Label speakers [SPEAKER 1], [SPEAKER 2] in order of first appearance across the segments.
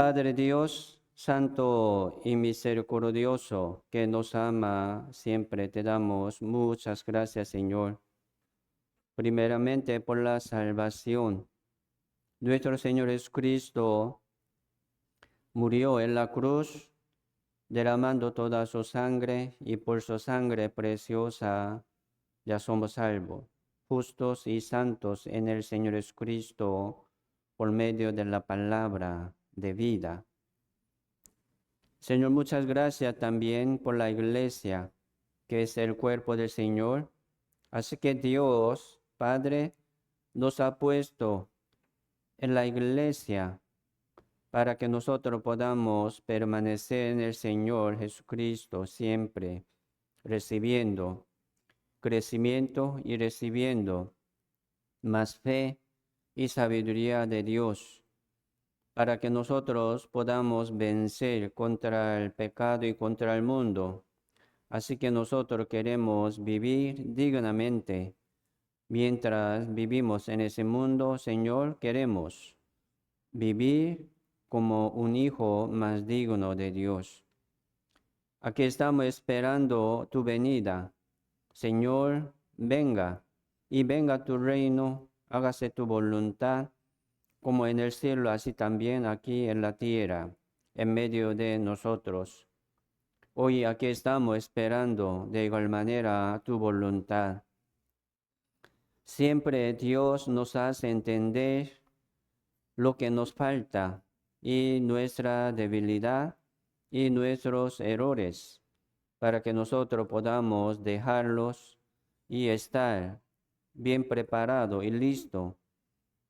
[SPEAKER 1] Padre Dios, Santo y misericordioso, que nos ama, siempre te damos muchas gracias, Señor. Primeramente por la salvación. Nuestro Señor Jesucristo murió en la cruz, derramando toda su sangre, y por su sangre preciosa ya somos salvos, justos y santos en el Señor Jesucristo, por medio de la palabra de vida. Señor, muchas gracias también por la iglesia, que es el cuerpo del Señor. Así que Dios, Padre, nos ha puesto en la iglesia para que nosotros podamos permanecer en el Señor Jesucristo siempre, recibiendo crecimiento y recibiendo más fe y sabiduría de Dios, para que nosotros podamos vencer contra el pecado y contra el mundo. Así que nosotros queremos vivir dignamente. Mientras vivimos en ese mundo, Señor, queremos vivir como un hijo más digno de Dios. Aquí estamos esperando tu venida. Señor, venga y venga tu reino, hágase tu voluntad, como en el cielo, así también aquí en la tierra, en medio de nosotros. Hoy aquí estamos esperando de igual manera tu voluntad. Siempre Dios nos hace entender lo que nos falta y nuestra debilidad y nuestros errores, para que nosotros podamos dejarlos y estar bien preparado y listo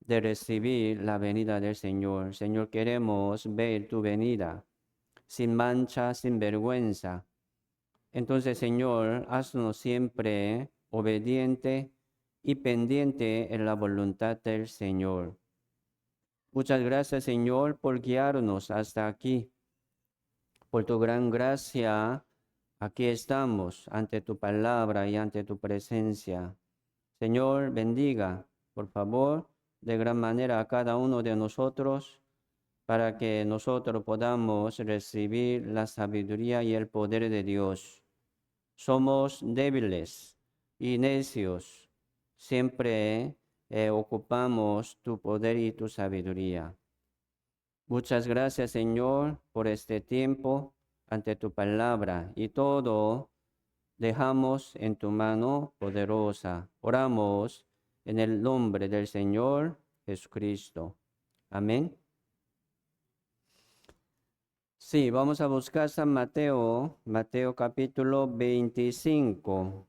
[SPEAKER 1] de recibir la venida del Señor. Señor, queremos ver tu venida sin mancha, sin vergüenza. Entonces, Señor, haznos siempre obediente y pendiente en la voluntad del Señor. Muchas gracias, Señor, por guiarnos hasta aquí. Por tu gran gracia, aquí estamos ante tu palabra y ante tu presencia. Señor, bendiga, por favor, de gran manera a cada uno de nosotros, para que nosotros podamos recibir la sabiduría y el poder de Dios. Somos débiles y necios. Siempre ocupamos tu poder y tu sabiduría. Muchas gracias, Señor, por este tiempo ante tu palabra, y todo dejamos en tu mano poderosa. Oramos en el nombre del Señor Jesucristo. Amén. Sí, vamos a buscar San Mateo, Mateo capítulo 25.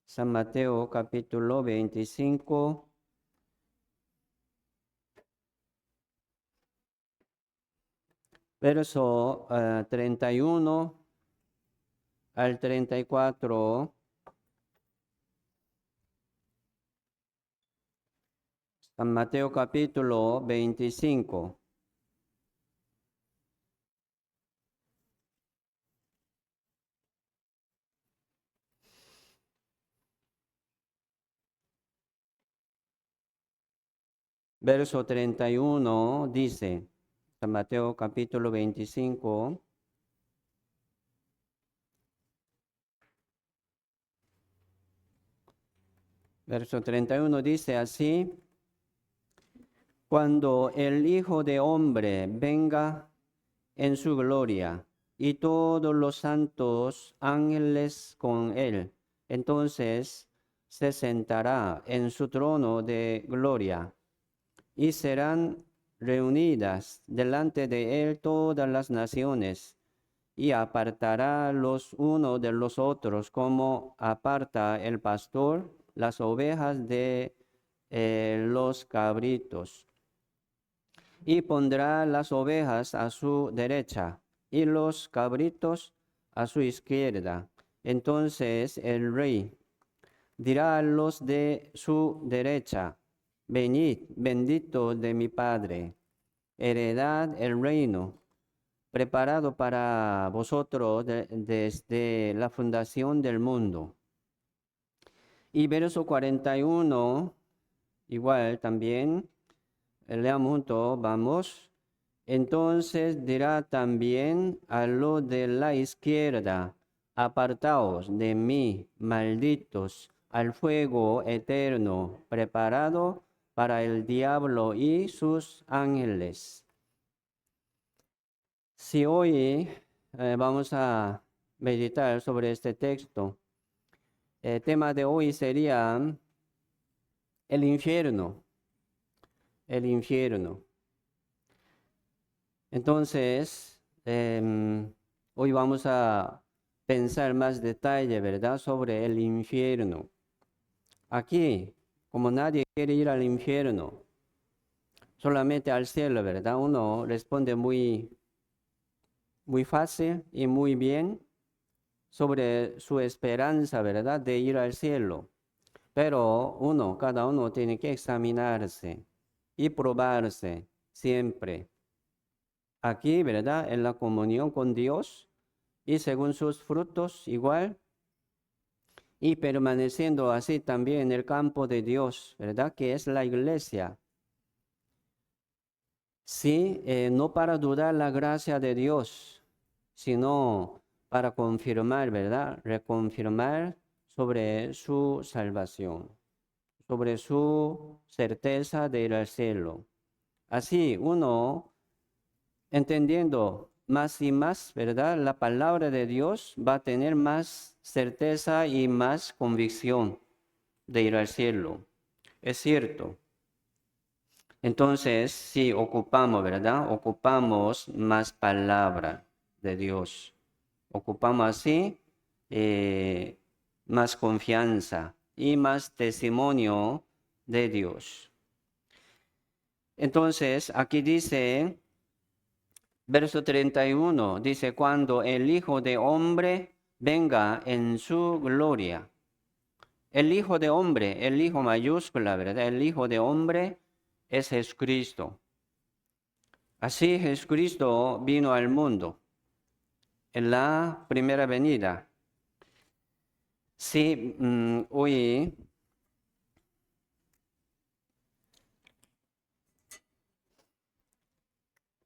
[SPEAKER 1] San Mateo capítulo 25. Verso 31 al 34. San Mateo capítulo 25. Verso 31 dice, San Mateo capítulo 25. Verso 31 dice así: cuando el Hijo de Hombre venga en su gloria y todos los santos ángeles con él, entonces se sentará en su trono de gloria y serán reunidas delante de él todas las naciones, y apartará los unos de los otros, como aparta el pastor las ovejas de los cabritos. Y pondrá las ovejas a su derecha y los cabritos a su izquierda. Entonces el rey dirá a los de su derecha: venid, benditos de mi Padre, heredad el reino preparado para vosotros desde la fundación del mundo. Y verso 41, igual también, Leamos juntos, vamos. Entonces dirá también a lo de la izquierda, apartaos de mí, malditos, al fuego eterno, preparado para el diablo y sus ángeles. Si hoy vamos a meditar sobre este texto, el tema de hoy sería el infierno, el infierno. Entonces, hoy vamos a pensar más detalle, ¿verdad?, sobre el infierno. Aquí, como nadie quiere ir al infierno, solamente al cielo, ¿verdad? Uno responde muy fácil y muy bien sobre su esperanza, ¿verdad?, de ir al cielo. Pero cada uno tiene que examinarse y probarse siempre. Aquí, ¿verdad?, en la comunión con Dios y según sus frutos igual, y permaneciendo así también en el campo de Dios, ¿verdad?, que es la iglesia. Sí, no para dudar la gracia de Dios, sino para confirmar, ¿verdad?, reconfirmar sobre su salvación, sobre su certeza de ir al cielo. Así uno, entendiendo más y más, ¿verdad?, la palabra de Dios, va a tener más certeza y más convicción de ir al cielo. Es cierto. Entonces, si ocupamos, ¿verdad?, ocupamos más palabra de Dios. Ocupamos así más confianza y más testimonio de Dios. Entonces, aquí dice, verso 31, dice, cuando el Hijo de Hombre venga en su gloria. El Hijo de Hombre, el Hijo mayúscula, ¿verdad? El Hijo de Hombre es Jesucristo. Así Jesucristo vino al mundo en la primera venida. Sí, hoy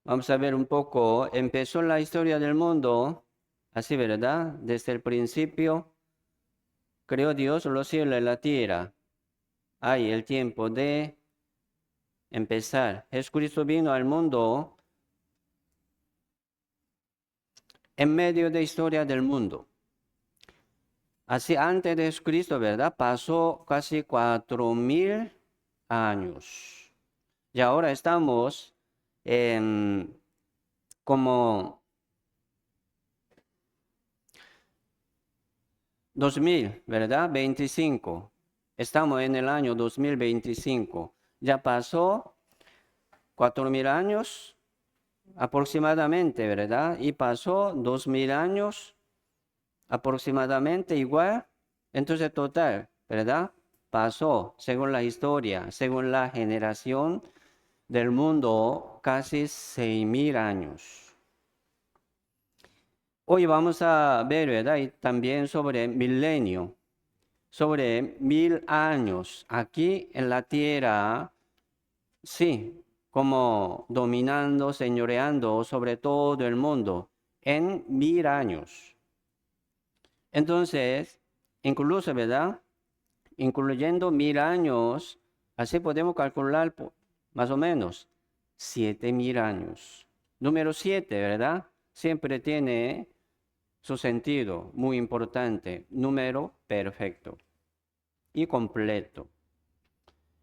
[SPEAKER 1] vamos a ver un poco, empezó la historia del mundo, así, ¿verdad? Desde el principio creó Dios los cielos y la tierra. Hay el tiempo de empezar. Jesucristo vino al mundo en medio de la historia del mundo. Así antes de Jesucristo, ¿verdad?, pasó casi 4.000 años. Y ahora estamos en como 2000, ¿verdad? 25. Estamos en el año 2025. Ya pasó 4.000 años aproximadamente, ¿verdad? Y pasó 2.000 años aproximadamente igual. Entonces, total, ¿verdad? Pasó, según la historia, según la generación del mundo, casi 6.000 años. Hoy vamos a ver, ¿verdad?, y también sobre milenio, sobre 1.000 años aquí en la tierra, sí, como dominando, señoreando sobre todo el mundo en 1.000 años. Entonces, incluso, ¿verdad?, incluyendo 1.000 años, así podemos calcular más o menos 7.000 años. Número 7, ¿verdad?, siempre tiene su sentido muy importante, número perfecto y completo.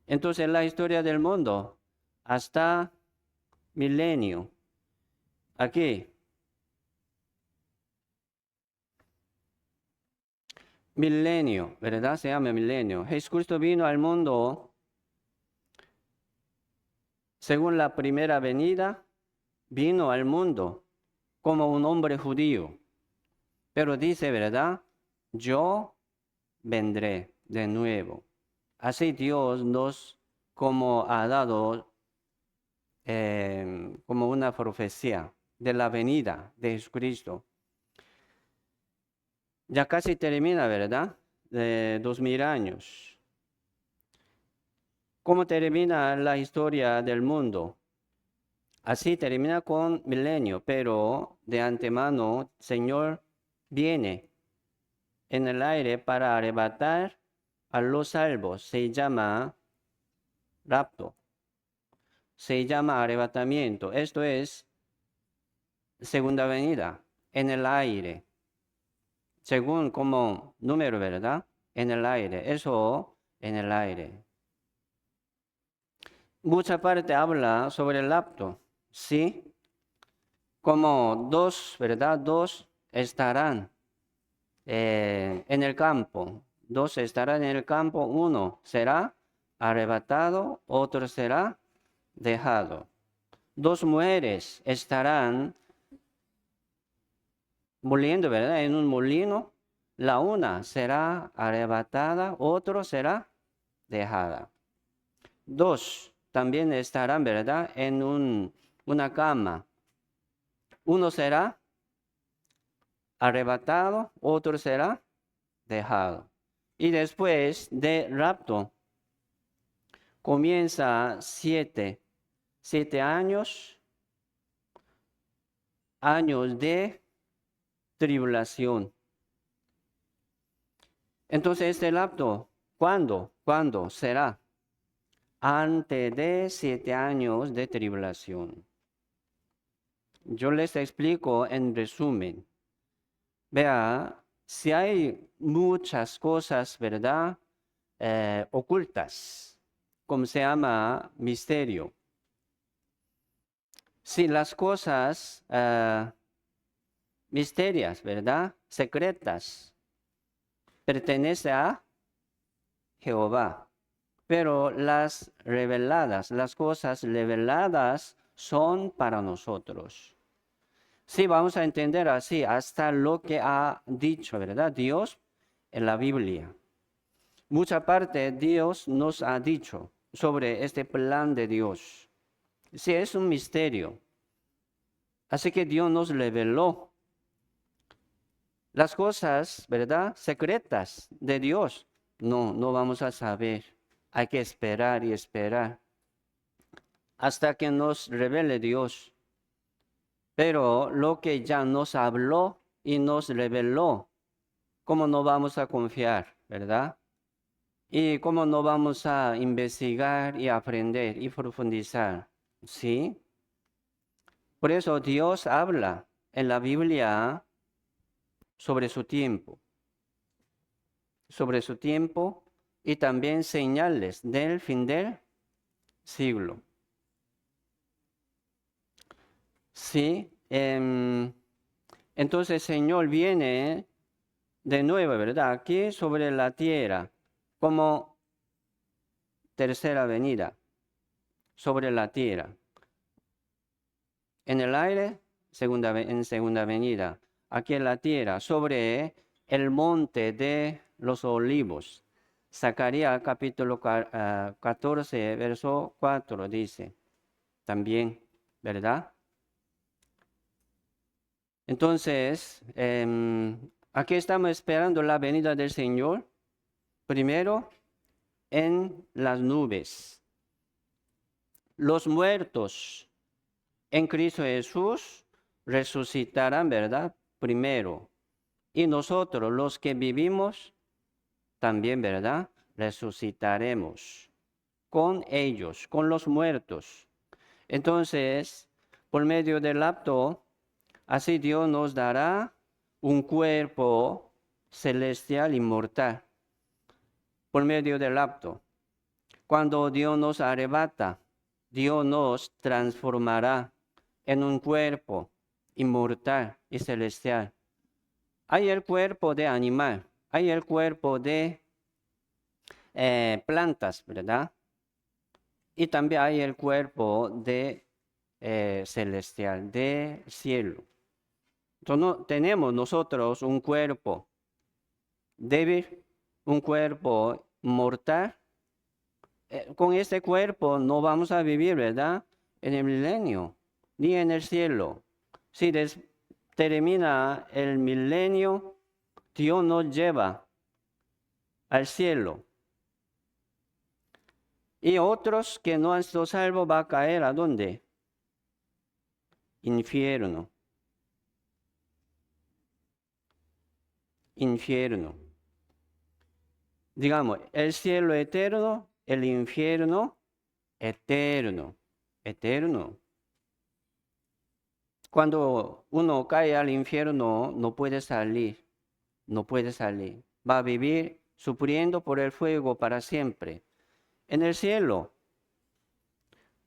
[SPEAKER 1] Entonces, la historia del mundo hasta milenio. Aquí, milenio, ¿verdad? Se llama milenio. Jesucristo vino al mundo según la primera venida, vino al mundo como un hombre judío. Pero dice, ¿verdad?, yo vendré de nuevo. Así Dios nos como ha dado como una profecía de la venida de Jesucristo. Ya casi termina, ¿verdad? De 2.000 años. ¿Cómo termina la historia del mundo? Así termina con milenio, pero de antemano, Señor viene en el aire para arrebatar a los salvos. Se llama rapto, se llama arrebatamiento. Esto es segunda venida, en el aire, según como número, ¿verdad? En el aire, eso en el aire. Mucha parte habla sobre el rapto, ¿sí? Como dos, ¿verdad? Dos estarán en el campo. Dos estarán en el campo, uno será arrebatado, otro será dejado. Dos mujeres estarán moliendo, ¿verdad? En un molino. La una será arrebatada, otro será dejada. Dos también estarán, ¿verdad? En una cama. Uno será arrebatado, otro será dejado. Y después de rapto comienza 7 años de tribulación. Entonces este rapto, ¿cuándo será? Antes de 7 años de tribulación. Yo les explico en resumen. Vea, si hay muchas cosas, ¿verdad? Ocultas, como se llama misterio. Si las cosas misterias, ¿verdad? Secretas, pertenecen a Jehová. Pero las reveladas, las cosas reveladas son para nosotros. Sí, vamos a entender así hasta lo que ha dicho, ¿verdad? Dios en la Biblia. Mucha parte Dios nos ha dicho sobre este plan de Dios. Sí, es un misterio. Así que Dios nos reveló las cosas, ¿verdad? Secretas de Dios. No vamos a saber. Hay que esperar y esperar hasta que nos revele Dios. Pero lo que ya nos habló y nos reveló, ¿cómo no vamos a confiar, verdad? Y cómo no vamos a investigar y aprender y profundizar, ¿sí? Por eso Dios habla en la Biblia sobre su tiempo y también señales del fin del siglo. Sí, entonces el Señor viene de nuevo, ¿verdad? Aquí sobre la tierra, como tercera venida, sobre la tierra. En el aire, en segunda venida. Aquí en la tierra, sobre el monte de los olivos. Zacarías capítulo 14, verso 4 dice también, ¿verdad? Entonces, aquí estamos esperando la venida del Señor. Primero, en las nubes. Los muertos en Cristo Jesús resucitarán, ¿verdad? Primero. Y nosotros, los que vivimos, también, ¿verdad? Resucitaremos con ellos, con los muertos. Entonces, por medio del rapto, así Dios nos dará un cuerpo celestial inmortal. Por medio del rapto. Cuando Dios nos arrebata, Dios nos transformará en un cuerpo inmortal y celestial. Hay el cuerpo de animal, hay el cuerpo de plantas, ¿verdad? Y también hay el cuerpo de celestial, de cielo. Entonces no, tenemos nosotros un cuerpo débil, un cuerpo mortal. Con este cuerpo no vamos a vivir, ¿verdad? En el milenio, ni en el cielo. Si termina el milenio, Dios nos lleva al cielo. Y otros que no han sido salvos va a caer ¿a dónde? Infierno. Infierno. Digamos, el cielo eterno, el infierno eterno. Eterno. Cuando uno cae al infierno, no puede salir. No puede salir. Va a vivir sufriendo por el fuego para siempre. En el cielo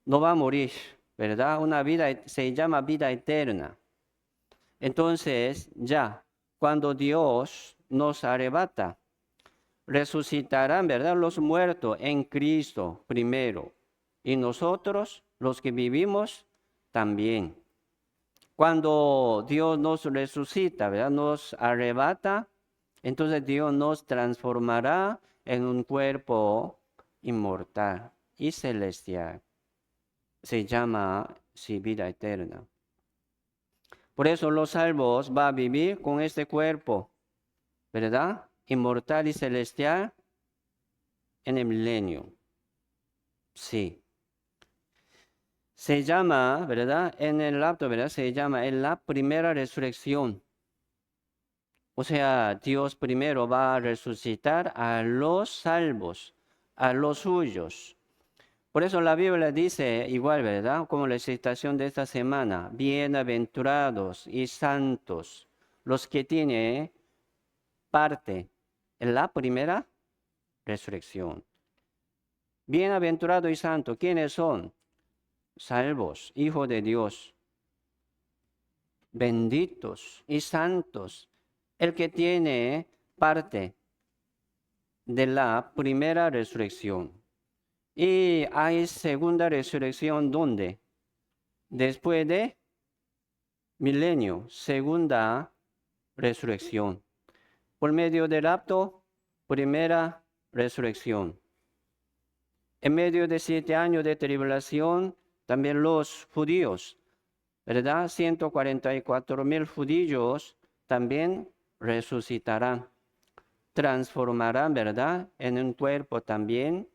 [SPEAKER 1] no va a morir, ¿verdad? Una vida se llama vida eterna. Entonces, ya, cuando Dios nos arrebata, resucitarán, ¿verdad? Los muertos en Cristo primero. Y nosotros, los que vivimos, también. Cuando Dios nos resucita, ¿verdad? Nos arrebata, entonces Dios nos transformará en un cuerpo inmortal y celestial. Se llama sí, vida eterna. Por eso los salvos van a vivir con este cuerpo, ¿verdad? Inmortal y celestial en el milenio. Sí. Se llama, ¿verdad? En el rapto, ¿verdad? Se llama en la primera resurrección. O sea, Dios primero va a resucitar a los salvos, a los suyos. Por eso la Biblia dice igual, ¿verdad? Como la citación de esta semana, bienaventurados y santos, los que tienen parte en la primera resurrección. Bienaventurado y santo, ¿quiénes son? Salvos, hijos de Dios, benditos y santos, el que tiene parte de la primera resurrección. Y hay segunda resurrección, ¿dónde? Después de milenio, segunda resurrección. Por medio del rapto, primera resurrección. En medio de 7 años de tribulación, también los judíos, ¿verdad? 144,000 judíos también resucitarán, transformarán, ¿verdad? En un cuerpo también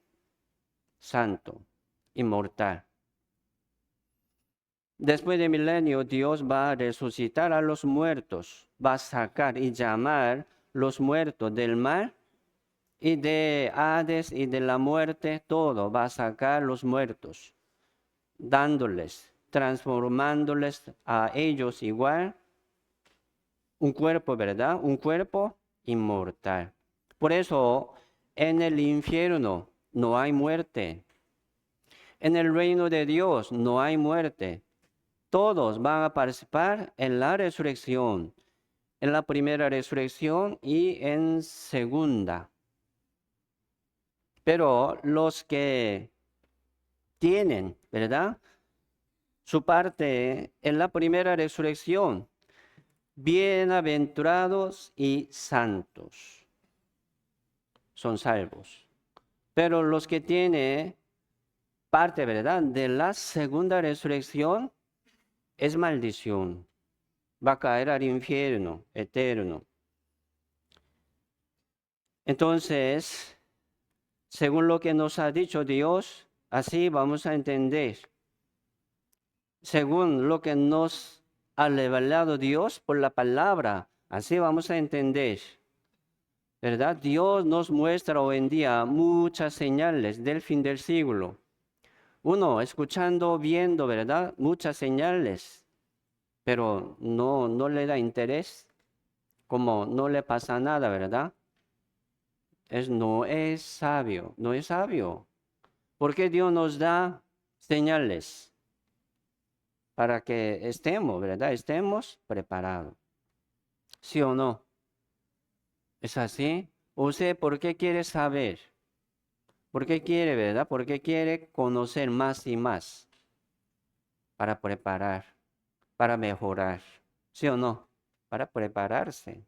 [SPEAKER 1] santo, inmortal. Después de milenio, Dios va a resucitar a los muertos, va a sacar y llamar los muertos del mar y de Hades y de la muerte, todo, va a sacar los muertos, dándoles, transformándoles a ellos igual, un cuerpo, ¿verdad? Un cuerpo inmortal. Por eso, en el infierno no hay muerte. En el reino de Dios no hay muerte. Todos van a participar en la resurrección, en la primera resurrección y en segunda. Pero los que tienen, ¿verdad? Su parte en la primera resurrección, bienaventurados y santos, son salvos. Pero los que tienen parte, ¿verdad? De la segunda resurrección, es maldición. Va a caer al infierno eterno. Entonces, según lo que nos ha dicho Dios, así vamos a entender. Según lo que nos ha revelado Dios por la palabra, así vamos a entender. ¿Verdad? Dios nos muestra hoy en día muchas señales del fin del siglo. Uno, escuchando, viendo, ¿verdad? Muchas señales, pero no le da interés, como no le pasa nada, ¿verdad? No es sabio, no es sabio. Porque Dios nos da señales para que estemos, ¿verdad? Estemos preparados. ¿Sí o no? ¿Es así? ¿Usted por qué quiere saber? ¿Por qué quiere, verdad? ¿Por qué quiere conocer más y más? Para preparar, para mejorar. ¿Sí o no? Para prepararse.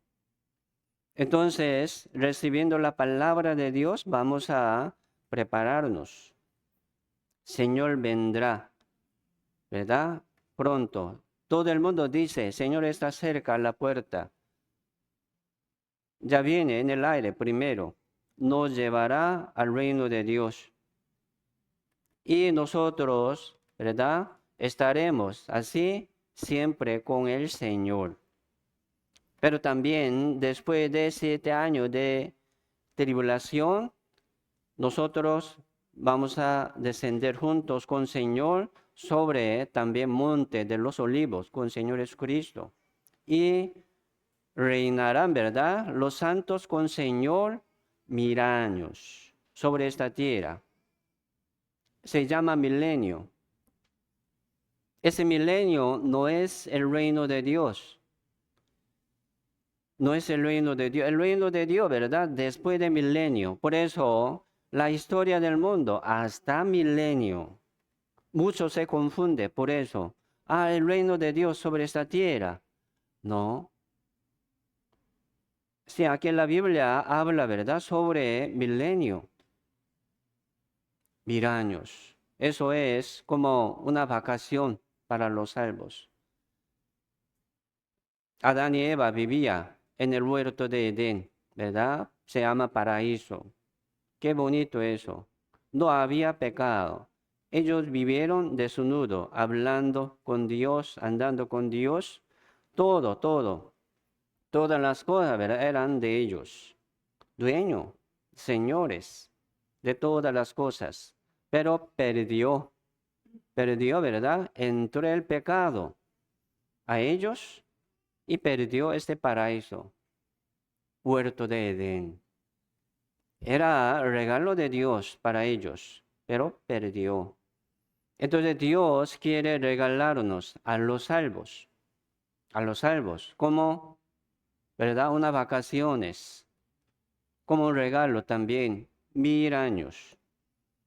[SPEAKER 1] Entonces, recibiendo la palabra de Dios, vamos a prepararnos. Señor vendrá, ¿verdad? Pronto. Todo el mundo dice, Señor está cerca a la puerta. Ya viene en el aire primero. Nos llevará al reino de Dios. y nosotros, ¿verdad? Estaremos así siempre con el Señor. Pero también después de 7 años de tribulación, nosotros vamos a descender juntos con el Señor sobre también monte de los olivos con el Señor Jesucristo. Y reinarán, ¿verdad? Los santos con el Señor 1000 años sobre esta tierra. Se llama milenio. Ese milenio no es el reino de Dios. No es el reino de Dios. El reino de Dios, ¿verdad? Después de milenio. Por eso, la historia del mundo hasta milenio. Mucho se confunde por eso. El reino de Dios sobre esta tierra. No. Sí, aquí en la Biblia habla, ¿verdad? Sobre milenio. 1000 años. Eso es como una vacación para los salvos. Adán y Eva vivían en el huerto de Edén, ¿verdad? Se llama paraíso. Qué bonito eso. No había pecado. Ellos vivieron desnudo, hablando con Dios, andando con Dios. Todas las cosas, ¿verdad? Eran de ellos. Dueños, señores de todas las cosas. Pero perdió, ¿verdad? Entró el pecado a ellos y perdió este paraíso, huerto de Edén. Era regalo de Dios para ellos, pero perdió. Entonces Dios quiere regalarnos a los salvos, como, ¿verdad? Unas vacaciones, como un regalo también, 1000 años.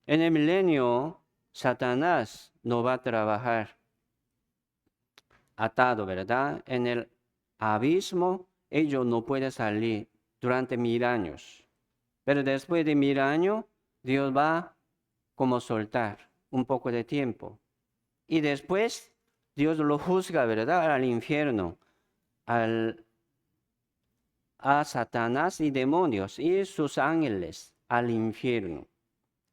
[SPEAKER 1] En el milenio, Satanás no va a trabajar atado, ¿verdad? En el abismo, ellos no pueden salir durante 1000 años. Pero después de 1000 años, Dios va como soltar un poco de tiempo. Y después Dios lo juzga, ¿verdad? Al infierno, a Satanás y demonios y sus ángeles al infierno.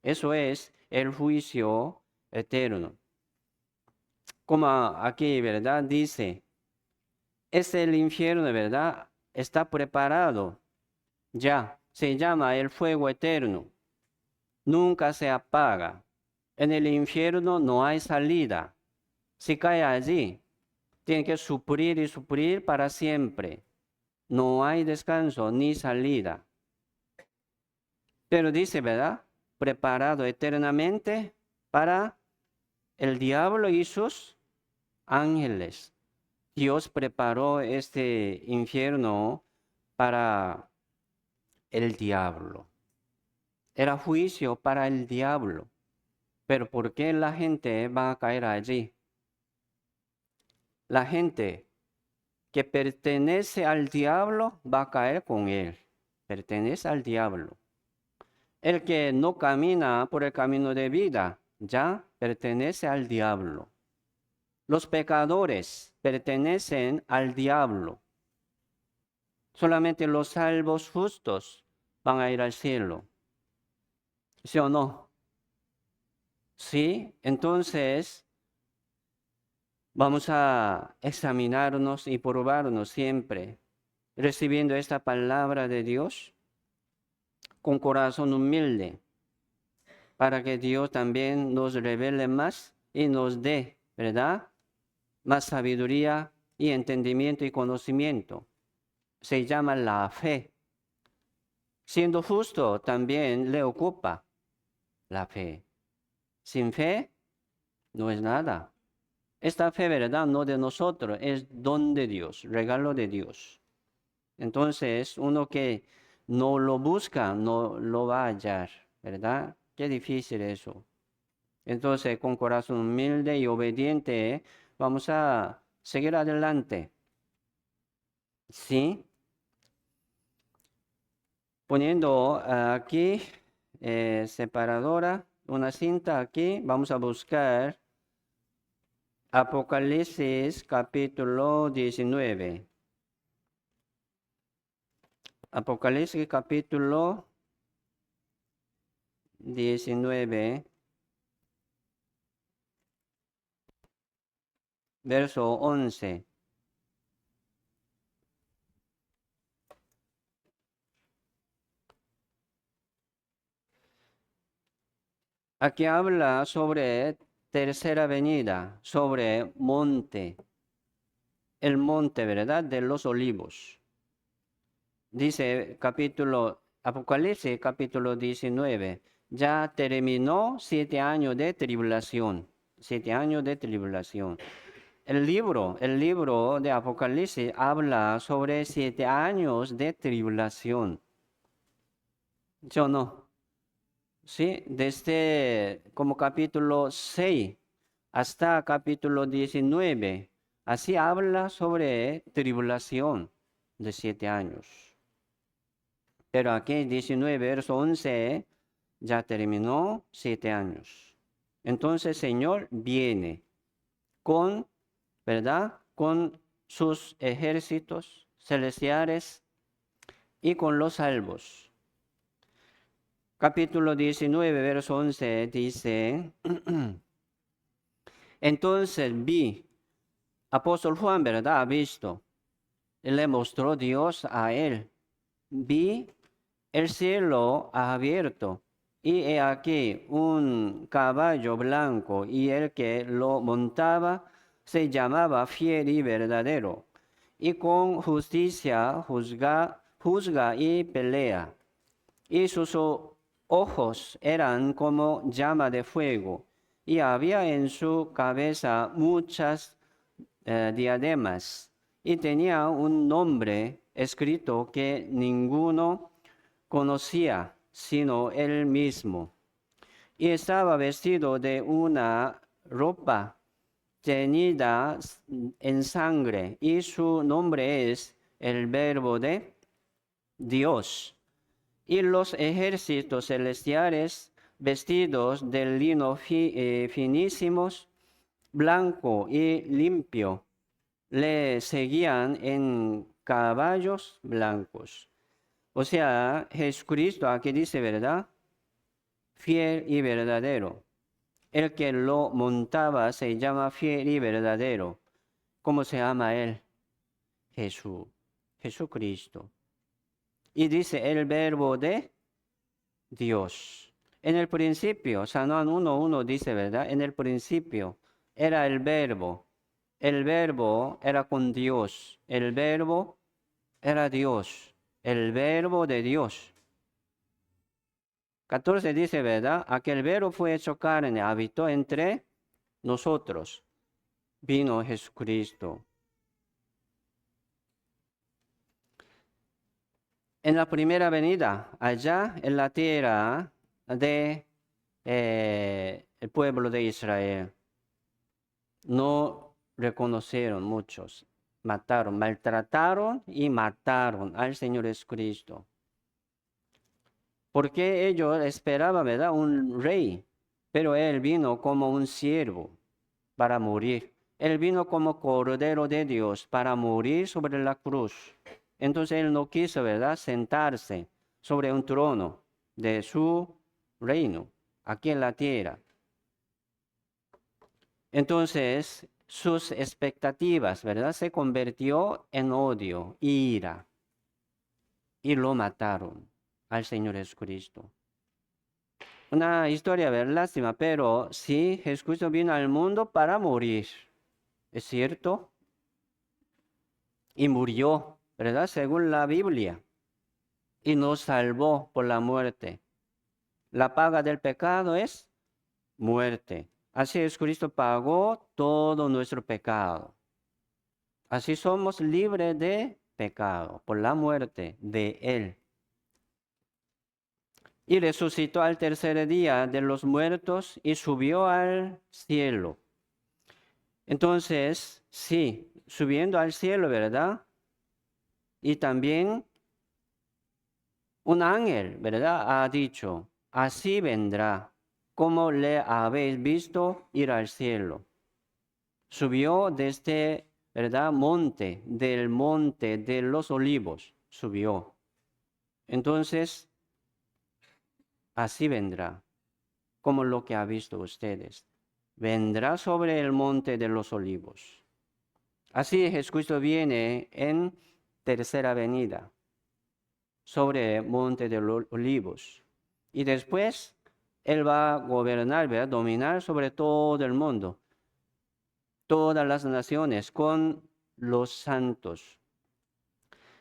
[SPEAKER 1] Eso es el juicio eterno. Como aquí, ¿verdad? Dice, el infierno, ¿verdad? Está preparado ya. Se llama el fuego eterno. Nunca se apaga. En el infierno no hay salida. Si cae allí, tiene que sufrir y sufrir para siempre. No hay descanso ni salida. Pero dice, ¿verdad? Preparado eternamente para el diablo y sus ángeles. Dios preparó este infierno para el diablo. Era juicio para el diablo. Pero ¿por qué la gente va a caer allí? La gente que pertenece al diablo va a caer con él. Pertenece al diablo. El que no camina por el camino de vida ya pertenece al diablo. Los pecadores pertenecen al diablo. Solamente los salvos justos van a ir al cielo. ¿Sí o no? Sí, entonces vamos a examinarnos y probarnos siempre, recibiendo esta palabra de Dios con corazón humilde, para que Dios también nos revele más y nos dé, ¿verdad? Más sabiduría y entendimiento y conocimiento. Se llama la fe. Siendo justo, también le ocupa la fe. Sin fe, no es nada. Esta fe, ¿verdad? No de nosotros, es don de Dios, regalo de Dios. Entonces, uno que no lo busca, no lo va a hallar, ¿verdad? Qué difícil eso. Entonces, con corazón humilde y obediente, vamos a seguir adelante. ¿Sí? Poniendo aquí, separadora, una cinta aquí, vamos a buscar Apocalipsis capítulo 19. Apocalipsis capítulo 19. verso 11. Aquí habla sobre tercera venida, sobre monte, el monte, ¿verdad? De los olivos. Dice Apocalipsis capítulo 19, ya terminó 7 años de tribulación, 7 años de tribulación. El libro de Apocalipsis habla sobre 7 años de tribulación. ¿Yo no? Sí, desde como capítulo 6 hasta capítulo 19. Así habla sobre tribulación de 7 años. Pero aquí 19, verso 11, ya terminó 7 años. Entonces, Señor viene con, ¿verdad? Con sus ejércitos celestiales y con los salvos. Capítulo 19, verso 11 dice, entonces vi, apóstol Juan, ¿verdad? Ha visto, le mostró Dios a él. Vi el cielo abierto y he aquí un caballo blanco y el que lo montaba se llamaba Fiel y Verdadero y con justicia juzga y pelea. Y sus ojos eran como llama de fuego, y había en su cabeza muchas diademas, y tenía un nombre escrito que ninguno conocía, sino él mismo. Y estaba vestido de una ropa teñida en sangre, y su nombre es el Verbo de Dios. Y los ejércitos celestiales, vestidos de lino finísimos, blanco y limpio, le seguían en caballos blancos. O sea, Jesucristo aquí dice, ¿verdad? Fiel y verdadero. El que lo montaba se llama fiel y verdadero. ¿Cómo se llama él? Jesús, Jesucristo. Y dice el Verbo de Dios. En el principio, San Juan 1:1 dice, ¿verdad? En el principio era el verbo era con Dios, el verbo era Dios, el verbo de Dios. 14 dice, ¿verdad? Aquel verbo fue hecho carne, habitó entre nosotros, vino Jesucristo. En la primera venida, allá en la tierra de el pueblo de Israel, no reconocieron muchos, mataron, maltrataron y mataron al Señor Jesucristo. Porque ellos esperaban, ¿verdad? Un rey, pero Él vino como un siervo para morir. Él vino como Cordero de Dios para morir sobre la cruz. Entonces Él no quiso, ¿verdad?, sentarse sobre un trono de su reino aquí en la tierra. Entonces sus expectativas, ¿verdad?, se convirtió en odio, ira, y lo mataron al Señor Jesucristo. Una historia, ¿verdad?, lástima, pero sí, Jesucristo vino al mundo para morir, ¿es cierto? Y murió, ¿verdad?, según la Biblia, y nos salvó por la muerte. La paga del pecado es muerte. Así Jesucristo pagó todo nuestro pecado. Así somos libres de pecado por la muerte de Él. Y resucitó al tercer día de los muertos y subió al cielo. Entonces, sí, subiendo al cielo, ¿verdad? Y también un ángel, ¿verdad?, ha dicho, así vendrá, como le habéis visto ir al cielo. Subió desde, ¿verdad?, del monte de los olivos, subió. Entonces, así vendrá, como lo que ha visto ustedes. Vendrá sobre el monte de los olivos. Así Jesucristo viene en tercera venida sobre el monte de los olivos. Y después Él va a gobernar, ¿verdad? Dominar sobre todo el mundo, todas las naciones con los santos.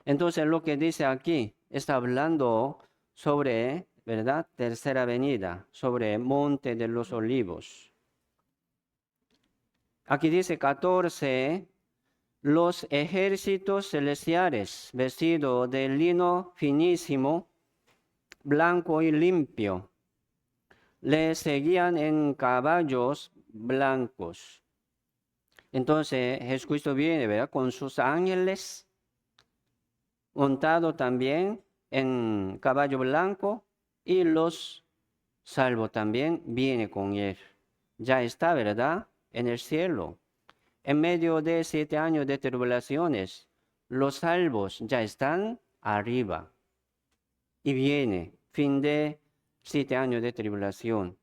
[SPEAKER 1] Entonces lo que dice aquí, está hablando sobre, ¿verdad? Tercera venida, sobre el monte de los olivos. Aquí dice 14, los ejércitos celestiales, vestidos de lino finísimo, blanco y limpio, le seguían en caballos blancos. Entonces Jesucristo viene, ¿verdad? Con sus ángeles, montado también en caballo blanco, y los salvos también viene con él. Ya está, ¿verdad? En el cielo. En medio de 7 años de tribulaciones, los salvos ya están arriba. Y viene fin de 7 años de tribulación.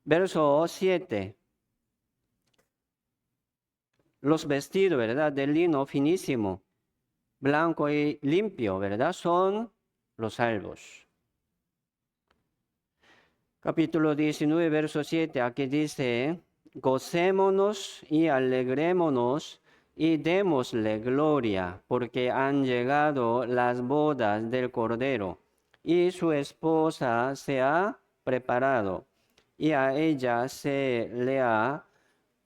[SPEAKER 1] Verso 7. Los vestidos, ¿verdad? De lino finísimo, blanco y limpio, ¿verdad? Son los salvos. Capítulo 19, verso 7. Aquí dice, gocémonos y alegrémonos y démosle gloria, porque han llegado las bodas del Cordero, y su esposa se ha preparado, y a ella se le ha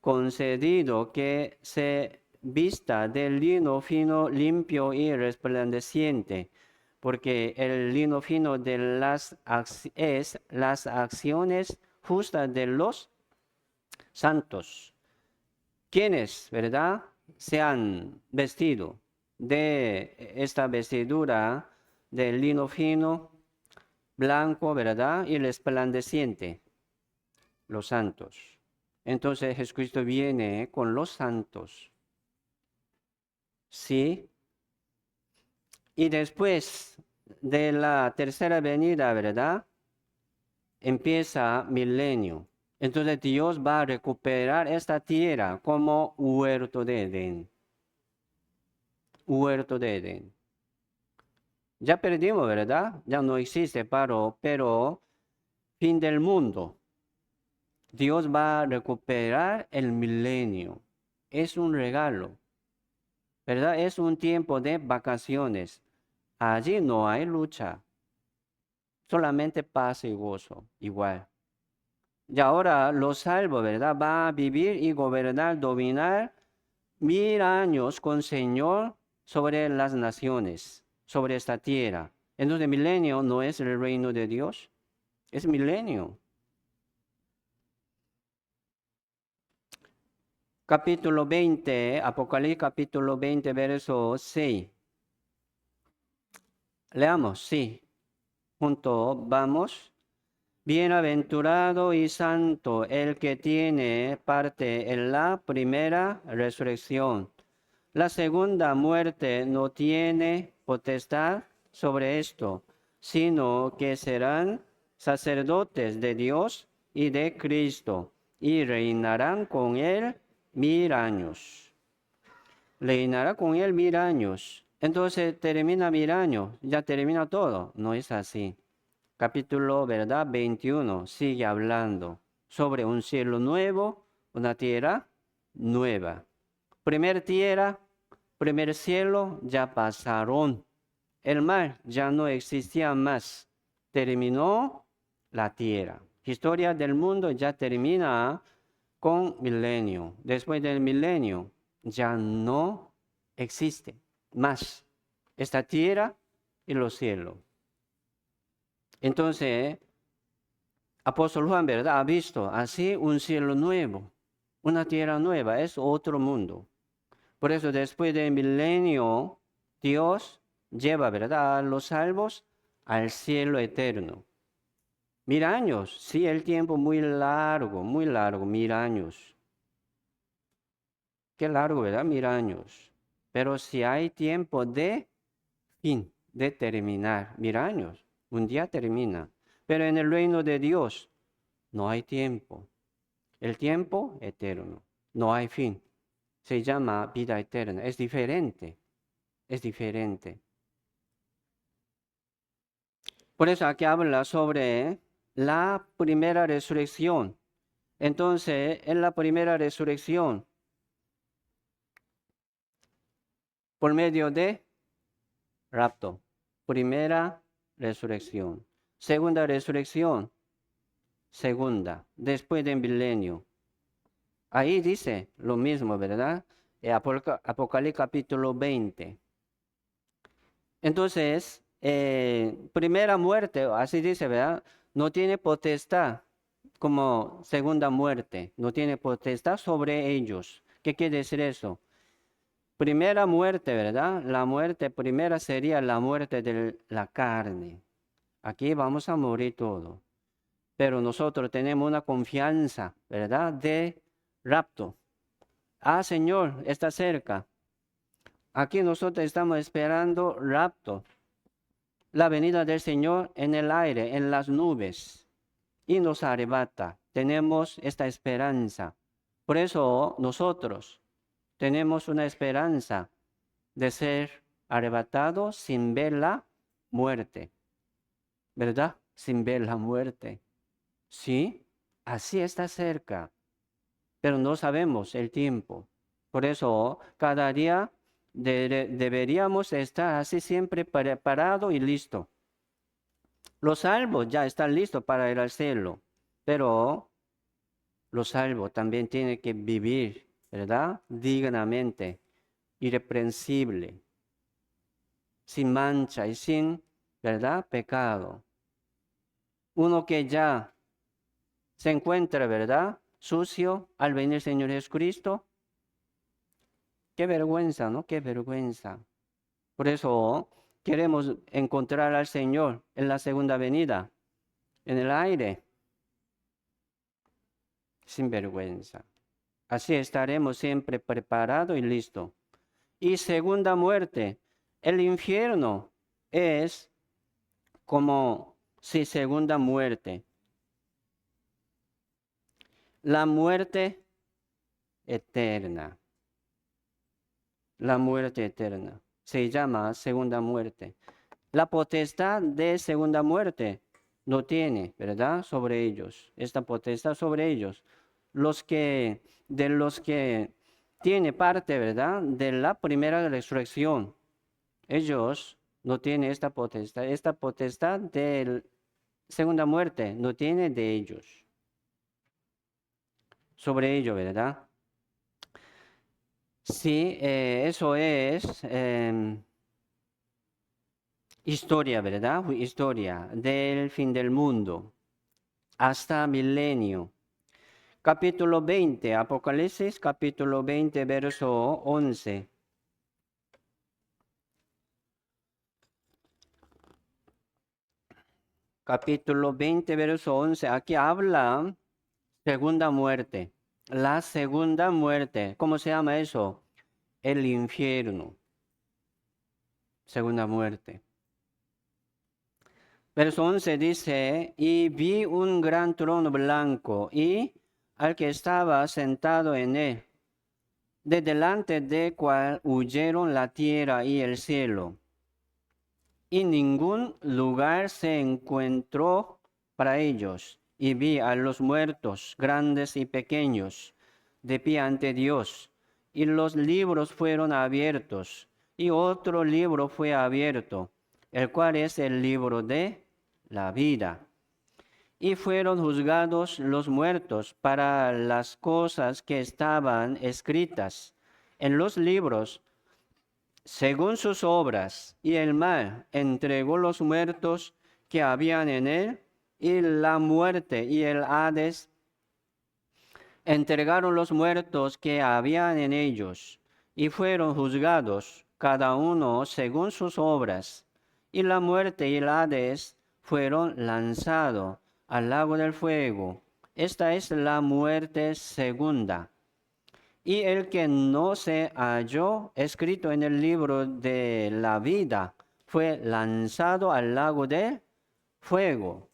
[SPEAKER 1] concedido que se vista de lino fino, limpio y resplandeciente, porque el lino fino es las acciones justas de los santos, quienes, ¿verdad?, se han vestido de esta vestidura de lino fino, blanco, ¿verdad?, y resplandeciente, los santos. Entonces Jesucristo viene con los santos, ¿sí? Y después de la tercera venida, ¿verdad?, empieza milenio. Entonces Dios va a recuperar esta tierra como huerto de Edén. Huerto de Edén. Ya perdimos, ¿verdad? Ya no existe, pero fin del mundo. Dios va a recuperar el milenio. Es un regalo, ¿verdad? Es un tiempo de vacaciones. Allí no hay lucha, solamente paz y gozo, igual. Y ahora los salvos, ¿verdad? Va a vivir y gobernar, dominar 1000 años con Señor sobre las naciones, sobre esta tierra. Entonces, milenio no es el reino de Dios, es milenio. Capítulo 20, Apocalipsis capítulo 20, verso 6. Leamos, sí. Junto vamos. Bienaventurado y santo el que tiene parte en la primera resurrección. La segunda muerte no tiene potestad sobre esto, sino que serán sacerdotes de Dios y de Cristo, y reinarán con él 1000 años. Reinará con él 1000 años. Entonces termina 1000 años, ya termina todo. No es así. Capítulo, ¿verdad? 21 sigue hablando sobre un cielo nuevo, una tierra nueva. Primer tierra, primer cielo ya pasaron. El mar ya no existía más. Terminó la tierra. Historia del mundo ya termina con milenio. Después del milenio ya no existe más esta tierra y los cielos. Entonces, apóstol Juan, ¿verdad? Ha visto así un cielo nuevo, una tierra nueva, es otro mundo. Por eso después del milenio, Dios lleva, ¿verdad?, a los salvos al cielo eterno. 1000 años, sí, el tiempo muy largo, 1000 años. Qué largo, ¿verdad? 1000 años. Pero si hay tiempo de fin, de terminar, 1000 años, un día termina. Pero en el reino de Dios no hay tiempo. El tiempo eterno, no hay fin. se llama vida eterna. Es diferente, es diferente. Por eso aquí habla sobre la primera resurrección. Entonces, en la primera resurrección, por medio de rapto. Primera resurrección. Segunda resurrección. Segunda, después del milenio. Ahí dice lo mismo, ¿verdad? Apocalipsis capítulo 20. Entonces, primera muerte, así dice, ¿verdad? No tiene potestad como segunda muerte, no tiene potestad sobre ellos. ¿Qué quiere decir eso? Primera muerte, ¿verdad? La muerte primera sería la muerte de la carne. Aquí vamos a morir todos. Pero nosotros tenemos una confianza, ¿verdad? De rapto. Ah, Señor, está cerca. Aquí nosotros estamos esperando rapto. La venida del Señor en el aire, en las nubes. Y nos arrebata. Tenemos esta esperanza. Por eso nosotros tenemos una esperanza de ser arrebatados sin ver la muerte. ¿Verdad? Sin ver la muerte. Sí, así está cerca, pero no sabemos el tiempo. Por eso, cada día deberíamos estar así siempre preparado y listo. Los salvos ya están listos para ir al cielo, pero los salvos también tienen que vivir, ¿verdad? Dignamente, irreprensible, sin mancha y sin, ¿verdad? Pecado. Uno que ya se encuentra, ¿verdad? Sucio al venir el Señor Jesucristo. Qué vergüenza, ¿no? Qué vergüenza. Por eso queremos encontrar al Señor en la segunda venida, en el aire, sin vergüenza. Así estaremos siempre preparados y listos. Y segunda muerte, el infierno es como si segunda muerte. La muerte eterna. La muerte eterna. Se llama segunda muerte. La potestad de segunda muerte no tiene, ¿verdad? Sobre ellos. Esta potestad sobre ellos. De los que tiene parte, ¿verdad? De la primera resurrección. Ellos no tienen esta potestad. Esta potestad de segunda muerte no tiene de ellos. Sobre ellos, ¿verdad? Sí, eso es historia, ¿verdad? Historia del fin del mundo hasta milenio. Capítulo 20, Apocalipsis, capítulo 20, verso 11. Capítulo 20, verso 11. Aquí habla segunda muerte. La segunda muerte. ¿Cómo se llama eso? El infierno. Segunda muerte. Verso 11 dice, y vi un gran trono blanco y al que estaba sentado en él, de delante de cual huyeron la tierra y el cielo, y ningún lugar se encontró para ellos. Y vi a los muertos, grandes y pequeños, de pie ante Dios, y los libros fueron abiertos, y otro libro fue abierto, el cual es el libro de la vida. Y fueron juzgados los muertos para las cosas que estaban escritas en los libros, según sus obras, y el mal entregó los muertos que habían en él, y la muerte y el Hades entregaron los muertos que habían en ellos, y fueron juzgados cada uno según sus obras, y la muerte y el Hades fueron lanzados al lago del fuego. Esta es la muerte segunda. Y el que no se halló escrito en el libro de la vida fue lanzado al lago de fuego.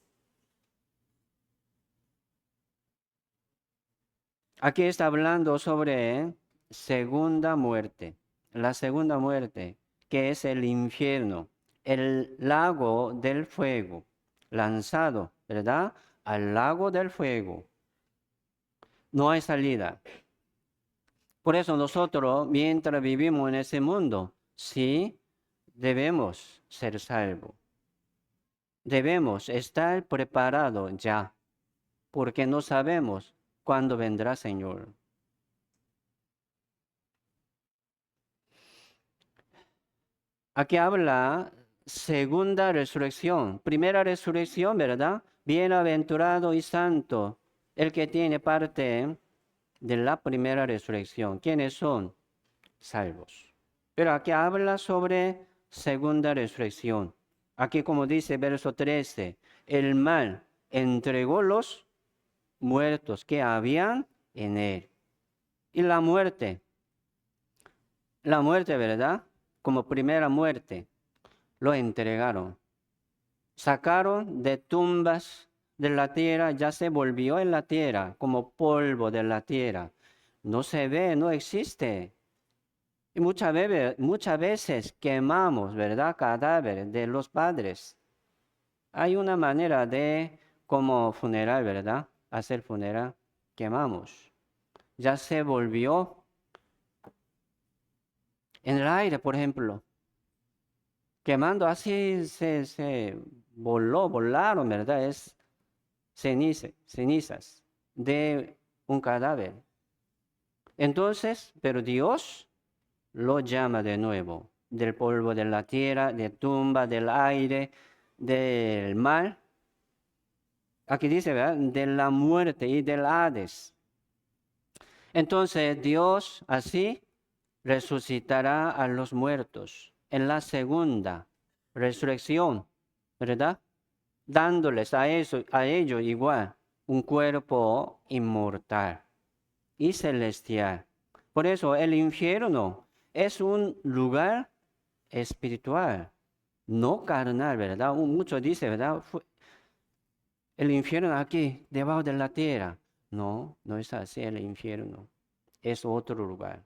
[SPEAKER 1] Aquí está hablando sobre segunda muerte. La segunda muerte, que es el infierno, el lago del fuego, lanzado, ¿verdad? Al lago del fuego. No hay salida. Por eso nosotros, mientras vivimos en ese mundo, sí debemos ser salvos. Debemos estar preparados ya, porque no sabemos cuándo vendrá Señor. Aquí habla segunda resurrección. Primera resurrección, ¿verdad? Bienaventurado y santo, el que tiene parte de la primera resurrección. ¿Quiénes son? Salvos. Pero aquí habla sobre segunda resurrección. Aquí como dice verso 13, el mal entregó los muertos que habían en él. Y la muerte, ¿verdad? Como primera muerte, lo entregaron. Sacaron de tumbas de la tierra, ya se volvió en la tierra como polvo de la tierra. No se ve, no existe. Y muchas veces quemamos, ¿verdad? Cadáveres de los padres. Hay una manera de, como funeral, ¿verdad? Hacer funeral, quemamos. Ya se volvió en el aire, por ejemplo. Quemando así se volaron, ¿verdad? Es cenizas de un cadáver. Entonces, pero Dios lo llama de nuevo, del polvo de la tierra, de tumba, del aire, del mar. Aquí dice, ¿verdad? De la muerte y del Hades. Entonces Dios así resucitará a los muertos en la segunda resurrección, ¿verdad? Dándoles a ellos igual un cuerpo inmortal y celestial. Por eso el infierno es un lugar espiritual, no carnal, ¿verdad? Muchos dicen, ¿verdad? El infierno aquí, debajo de la tierra. No, no es así el infierno. Es otro lugar.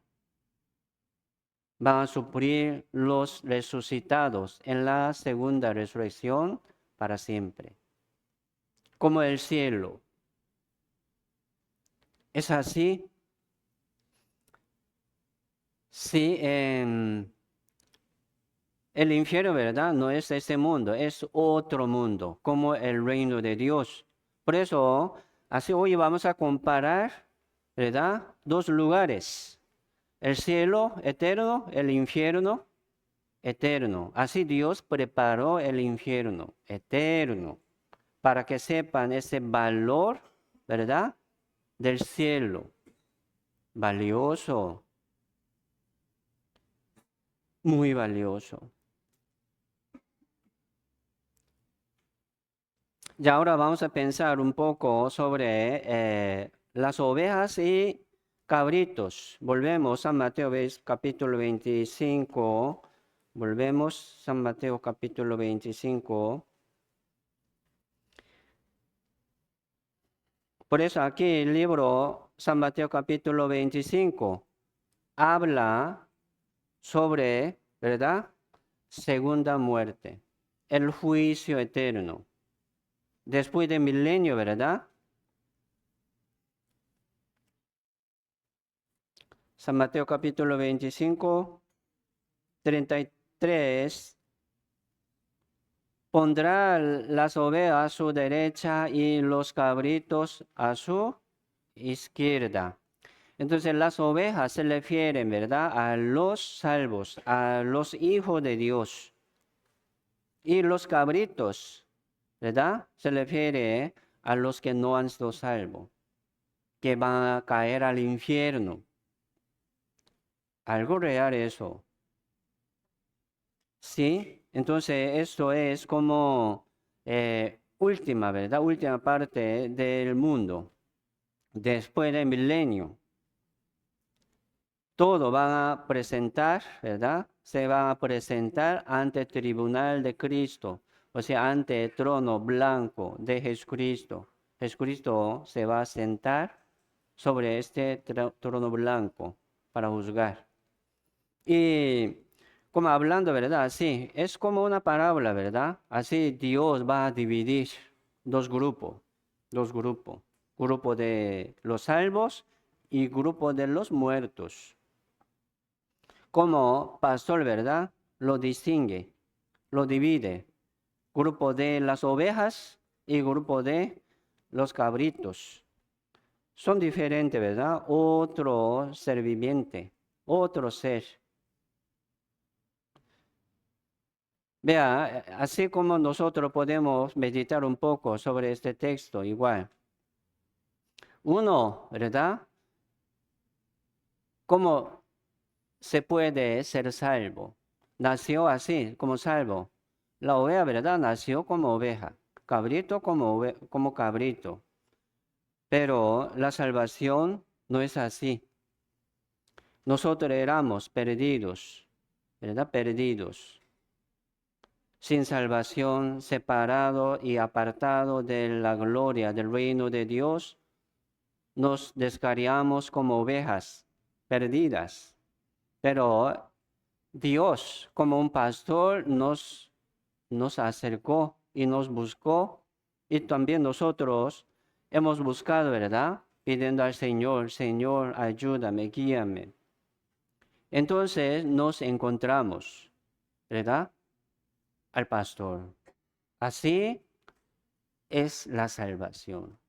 [SPEAKER 1] Van a sufrir los resucitados en la segunda resurrección para siempre. Como el cielo. ¿Es así? Sí, el infierno, ¿verdad? No es ese mundo, es otro mundo, como el reino de Dios. Por eso, así hoy vamos a comparar, ¿verdad? Dos lugares, el cielo eterno, el infierno eterno. Así Dios preparó el infierno eterno, para que sepan ese valor, ¿verdad? Del cielo, valioso, muy valioso. Y ahora vamos a pensar un poco sobre las ovejas y cabritos. Volvemos a Mateo capítulo 25. Volvemos a San Mateo capítulo 25. Por eso aquí el libro San Mateo capítulo 25 habla sobre, ¿verdad? Segunda muerte, el juicio eterno. Después de milenio, ¿verdad? San Mateo capítulo 25, 33. Pondrá las ovejas a su derecha y los cabritos a su izquierda. Entonces las ovejas se refieren, ¿verdad? A los salvos, a los hijos de Dios. Y los cabritos, ¿verdad? Se refiere a los que no han sido salvos, que van a caer al infierno. Algo real eso. ¿Sí? Entonces esto es como última, ¿verdad? Última parte del mundo. Después del milenio. Todo van a presentar, ¿verdad? Se van a presentar ante el tribunal de Cristo, o sea, ante el trono blanco de Jesucristo. Jesucristo se va a sentar sobre este trono blanco para juzgar. Y como hablando, ¿verdad? Así, es como una parábola, ¿verdad? Así Dios va a dividir dos grupos. Grupo de los salvos y grupo de los muertos. Como pastor, ¿verdad? Lo distingue, lo divide. Grupo de las ovejas y grupo de los cabritos. Son diferentes, ¿verdad? Otro ser viviente, otro ser. Vea, así como nosotros podemos meditar un poco sobre este texto, igual. Uno, ¿verdad? ¿Cómo se puede ser salvo? Nació así, como salvo. La oveja, ¿verdad? Nació como oveja. Cabrito como cabrito. Pero la salvación no es así. Nosotros éramos perdidos, ¿verdad? Perdidos. Sin salvación, separado y apartado de la gloria del reino de Dios, nos descarriamos como ovejas perdidas. Pero Dios, como un pastor, nos acercó y nos buscó. Y también nosotros hemos buscado, ¿verdad? Pidiendo al Señor, Señor, ayúdame, guíame. Entonces nos encontramos, ¿verdad? Al pastor. Así es la salvación.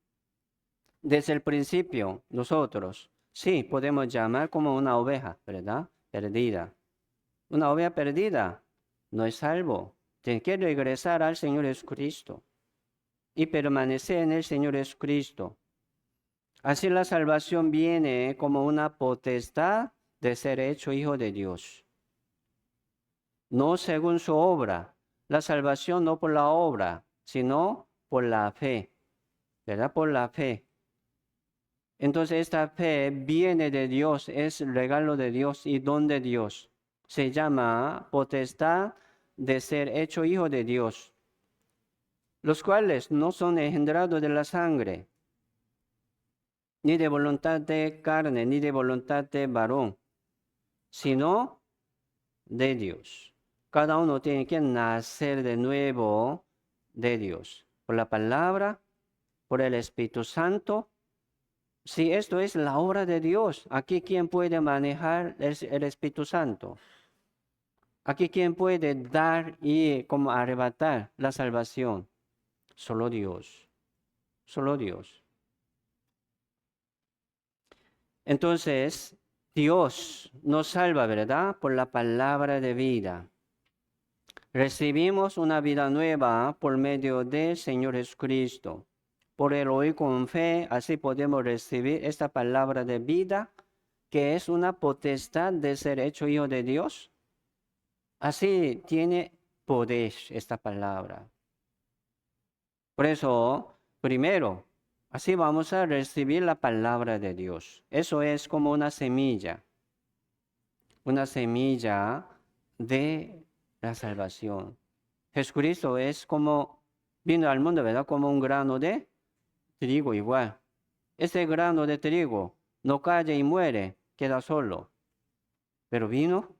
[SPEAKER 1] Desde el principio, nosotros, sí, podemos llamar como una oveja, ¿verdad? Perdida. Una oveja perdida no es salvo. Tiene que regresar al Señor Jesucristo y permanecer en el Señor Jesucristo. Así la salvación viene como una potestad de ser hecho hijo de Dios. No según su obra. La salvación no por la obra, sino por la fe. ¿Verdad? Por la fe. Entonces esta fe viene de Dios, es regalo de Dios y don de Dios. Se llama potestad de ser hecho hijo de Dios, los cuales no son engendrados de la sangre, ni de voluntad de carne, ni de voluntad de varón, sino de Dios. Cada uno tiene que nacer de nuevo de Dios, por la palabra, por el Espíritu Santo. Si esto es la obra de Dios, aquí ¿quién puede manejar el Espíritu Santo? Aquí ¿quién puede dar y como arrebatar la salvación? Solo Dios, solo Dios. Entonces, Dios nos salva, ¿verdad? Por la palabra de vida. Recibimos una vida nueva por medio del Señor Jesucristo. Por el oír con fe, así podemos recibir esta palabra de vida, que es una potestad de ser hecho hijo de Dios. Así tiene poder esta palabra. Por eso, primero, así vamos a recibir la palabra de Dios. Eso es como una semilla de la salvación. Jesucristo es como, vino al mundo, ¿verdad? Como un grano de trigo igual. Ese grano de trigo no cae y muere, queda solo. Pero vino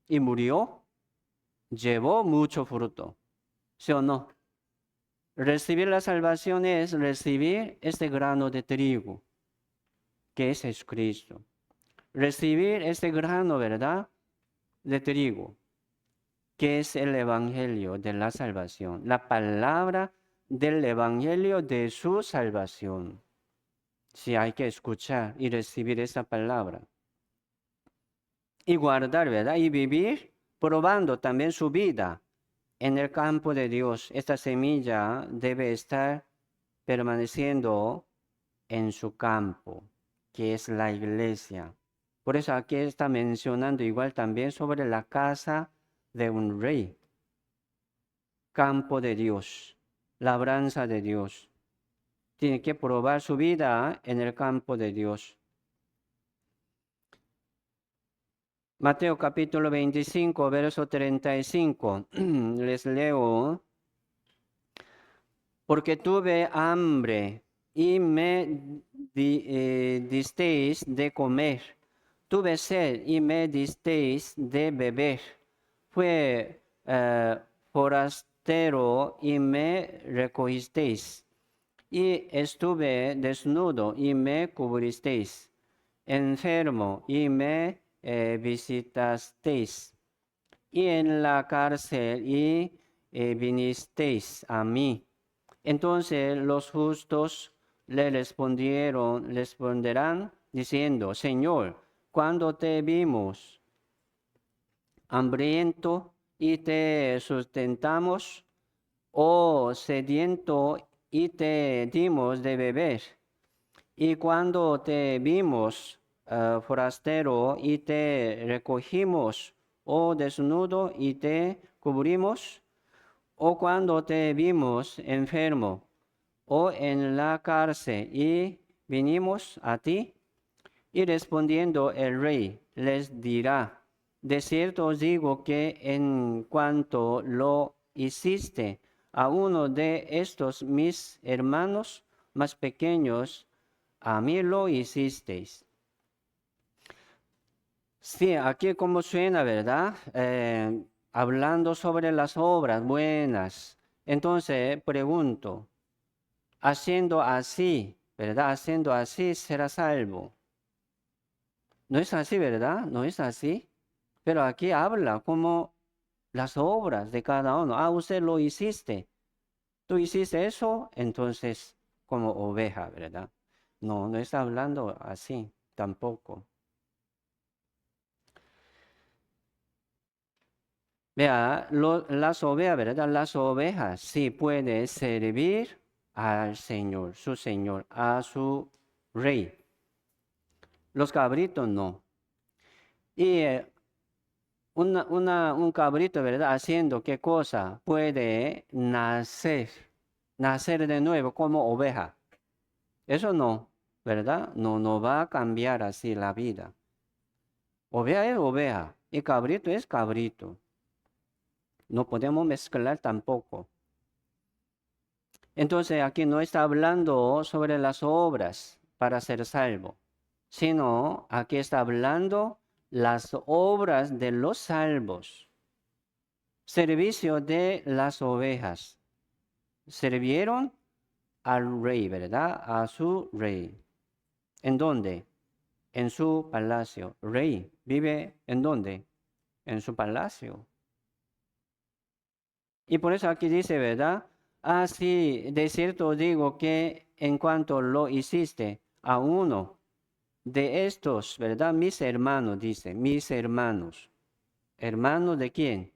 [SPEAKER 1] y murió, llevó mucho fruto. ¿Sí o no? Recibir la salvación es recibir este grano de trigo, que es Jesucristo. Recibir este grano, ¿verdad? De trigo, que es el evangelio de la salvación, la palabra del evangelio de su salvación. Sí, hay que escuchar y recibir esa palabra. Y guardar, ¿verdad? Y vivir probando también su vida en el campo de Dios. Esta semilla debe estar permaneciendo en su campo, que es la iglesia. Por eso aquí está mencionando igual también sobre la casa de un rey. Campo de Dios, labranza de Dios. Tiene que probar su vida en el campo de Dios. Mateo capítulo 25, verso 35. Les leo. Porque tuve hambre y me disteis de comer. tuve sed y me disteis de beber. Fue forastero y me recogisteis. Y estuve desnudo y me cubristeis. Enfermo y me visitasteis. Y en la cárcel y vinisteis a mí. Entonces los justos responderán diciendo, Señor, cuando te vimos hambriento y te sustentamos, o sediento y te dimos de beber, y cuando te vimos forastero y te recogimos, o desnudo y te cubrimos, o cuando te vimos enfermo o en la cárcel y vinimos a ti. Y respondiendo el rey les dirá, de cierto os digo que en cuanto lo hiciste a uno de estos mis hermanos más pequeños, a mí lo hicisteis. Sí, aquí como suena, ¿verdad? Hablando sobre las obras buenas. Entonces pregunto, haciendo así, ¿verdad? Haciendo así será salvo. No es así, ¿verdad? No es así. Pero aquí habla como las obras de cada uno. Ah, usted lo hiciste. Tú hiciste eso, entonces como oveja, ¿verdad? No, no está hablando así tampoco. Vea, las ovejas, ¿verdad? Las ovejas sí pueden servir al Señor, su Señor, a su Rey. Los cabritos no. Y un cabrito, ¿verdad? Haciendo qué cosa? Puede nacer de nuevo como oveja. Eso no, ¿verdad? No, no va a cambiar así la vida. Oveja es oveja y cabrito es cabrito. No podemos mezclar tampoco. Entonces aquí no está hablando sobre las obras para ser salvo, sino aquí está hablando las obras de los salvos. Servicio de las ovejas. Sirvieron al rey, ¿verdad? A su rey. ¿En dónde? En su palacio. Rey vive ¿en dónde? En su palacio. Y por eso aquí dice, ¿verdad? Así de cierto digo que en cuanto lo hiciste a uno de estos, ¿verdad? Mis hermanos, dice, mis hermanos. ¿Hermanos de quién?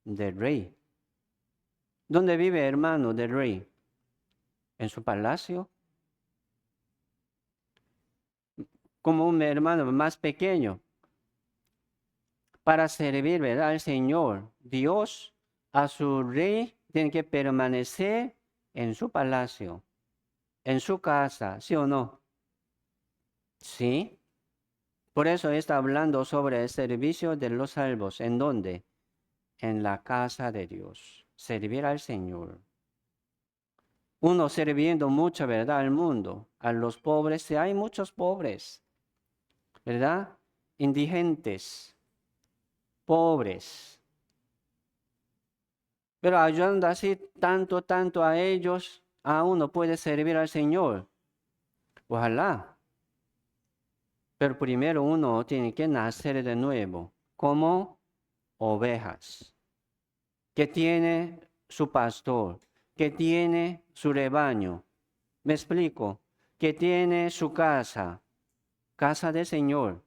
[SPEAKER 1] Del rey. ¿Dónde vive hermano del rey? En su palacio. Como un hermano más pequeño. Para servir, ¿verdad? Al Señor, Dios, a su rey, tiene que permanecer en su palacio, en su casa, ¿sí o no? Sí. Por eso está hablando sobre el servicio de los salvos. ¿En dónde? En la casa de Dios. Servir al Señor. Uno sirviendo mucho, ¿verdad? Al mundo. A los pobres, sí hay muchos pobres, ¿verdad? Indigentes, pobres. Pero ayudando así tanto a ellos, a uno puede servir al Señor. Ojalá. Pero primero uno tiene que nacer de nuevo, como ovejas, que tiene su pastor, que tiene su rebaño. ¿Me explico? Que tiene su casa, casa del Señor.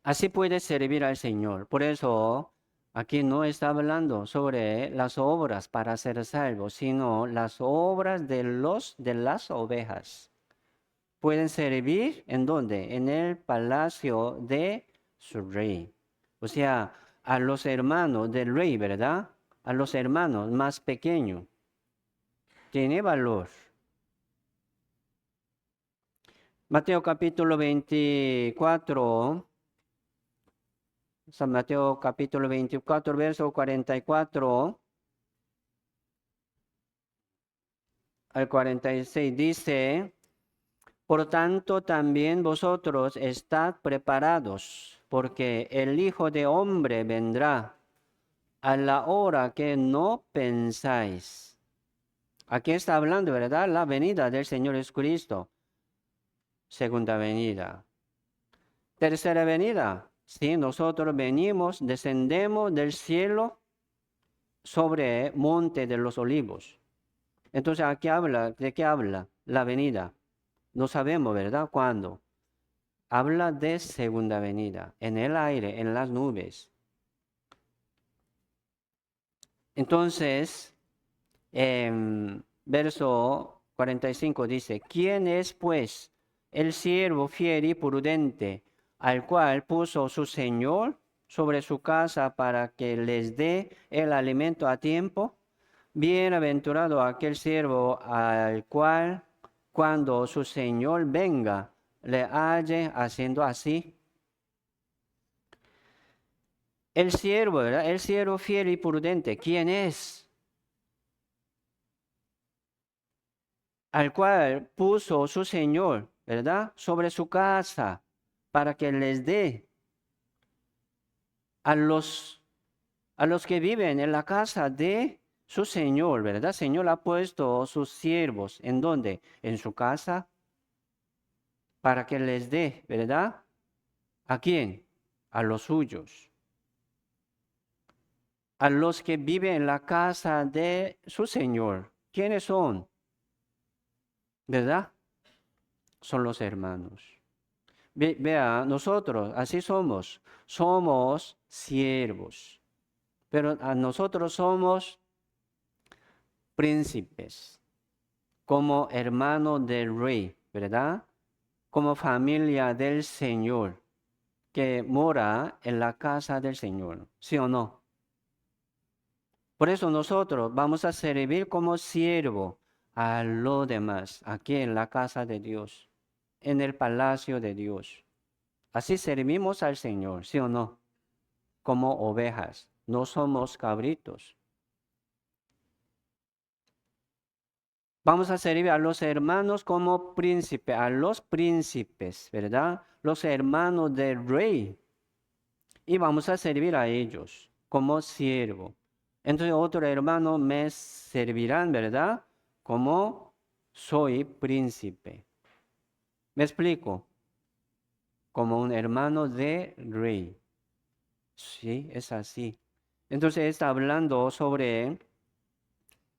[SPEAKER 1] Así puede servir al Señor. Por eso aquí no está hablando sobre las obras para ser salvo, sino las obras de las ovejas. Pueden servir ¿en dónde? En el palacio de su rey. O sea, a los hermanos del rey, ¿verdad? A los hermanos más pequeños. Tiene valor. Mateo capítulo 24. San Mateo capítulo 24, verso 44 al 46 dice, Por tanto, también vosotros estad preparados, porque el Hijo de Hombre vendrá a la hora que no pensáis. Aquí está hablando, ¿verdad? La venida del Señor Jesucristo. Segunda venida. Tercera venida. Si nosotros venimos, descendemos del cielo sobre el monte de los olivos. Entonces, ¿aquí habla? ¿De qué habla? La venida. No sabemos, ¿verdad? ¿Cuándo? Habla de segunda venida, en el aire, en las nubes. Entonces, verso 45 dice, ¿quién es pues el siervo fiel y prudente al cual puso su Señor sobre su casa para que les dé el alimento a tiempo? Bienaventurado aquel siervo al cual cuando su Señor venga le halle haciendo así. El siervo, ¿verdad? El siervo fiel y prudente, ¿quién es? Al cual puso su Señor, ¿verdad? Sobre su casa, para que les dé a los que viven en la casa de su Señor, ¿verdad? Señor ha puesto sus siervos, ¿en dónde? En su casa, para que les dé, ¿verdad? ¿A quién? A los suyos. A los que viven en la casa de su Señor. ¿Quiénes son? ¿Verdad? Son los hermanos. Vea, nosotros así somos siervos, pero a nosotros somos príncipes, como hermanos del rey, ¿verdad? Como familia del Señor, que mora en la casa del Señor, ¿sí o no? Por eso nosotros vamos a servir como siervo a los demás, aquí en la casa de Dios, en el palacio de Dios. Así servimos al Señor, ¿sí o no? Como ovejas, no somos cabritos. Vamos a servir a los hermanos como príncipe, a los príncipes, ¿verdad? Los hermanos del rey. Y vamos a servir a ellos como siervo. Entonces otro hermano me servirán, ¿verdad? Como soy príncipe. ¿Me explico? Como un hermano de rey. Sí, es así. Entonces está hablando sobre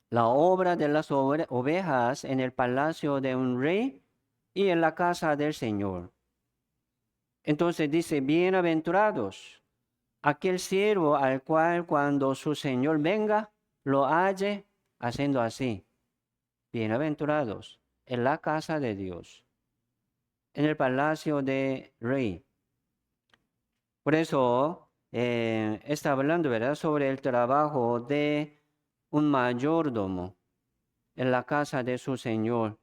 [SPEAKER 1] la obra de las ovejas en el palacio de un rey y en la casa del Señor. Entonces dice, bienaventurados aquel siervo al cual cuando su Señor venga, lo halle haciendo así. Bienaventurados en la casa de Dios, en el palacio de rey. Por eso está hablando, ¿verdad?, sobre el trabajo de un mayordomo en la casa de su Señor.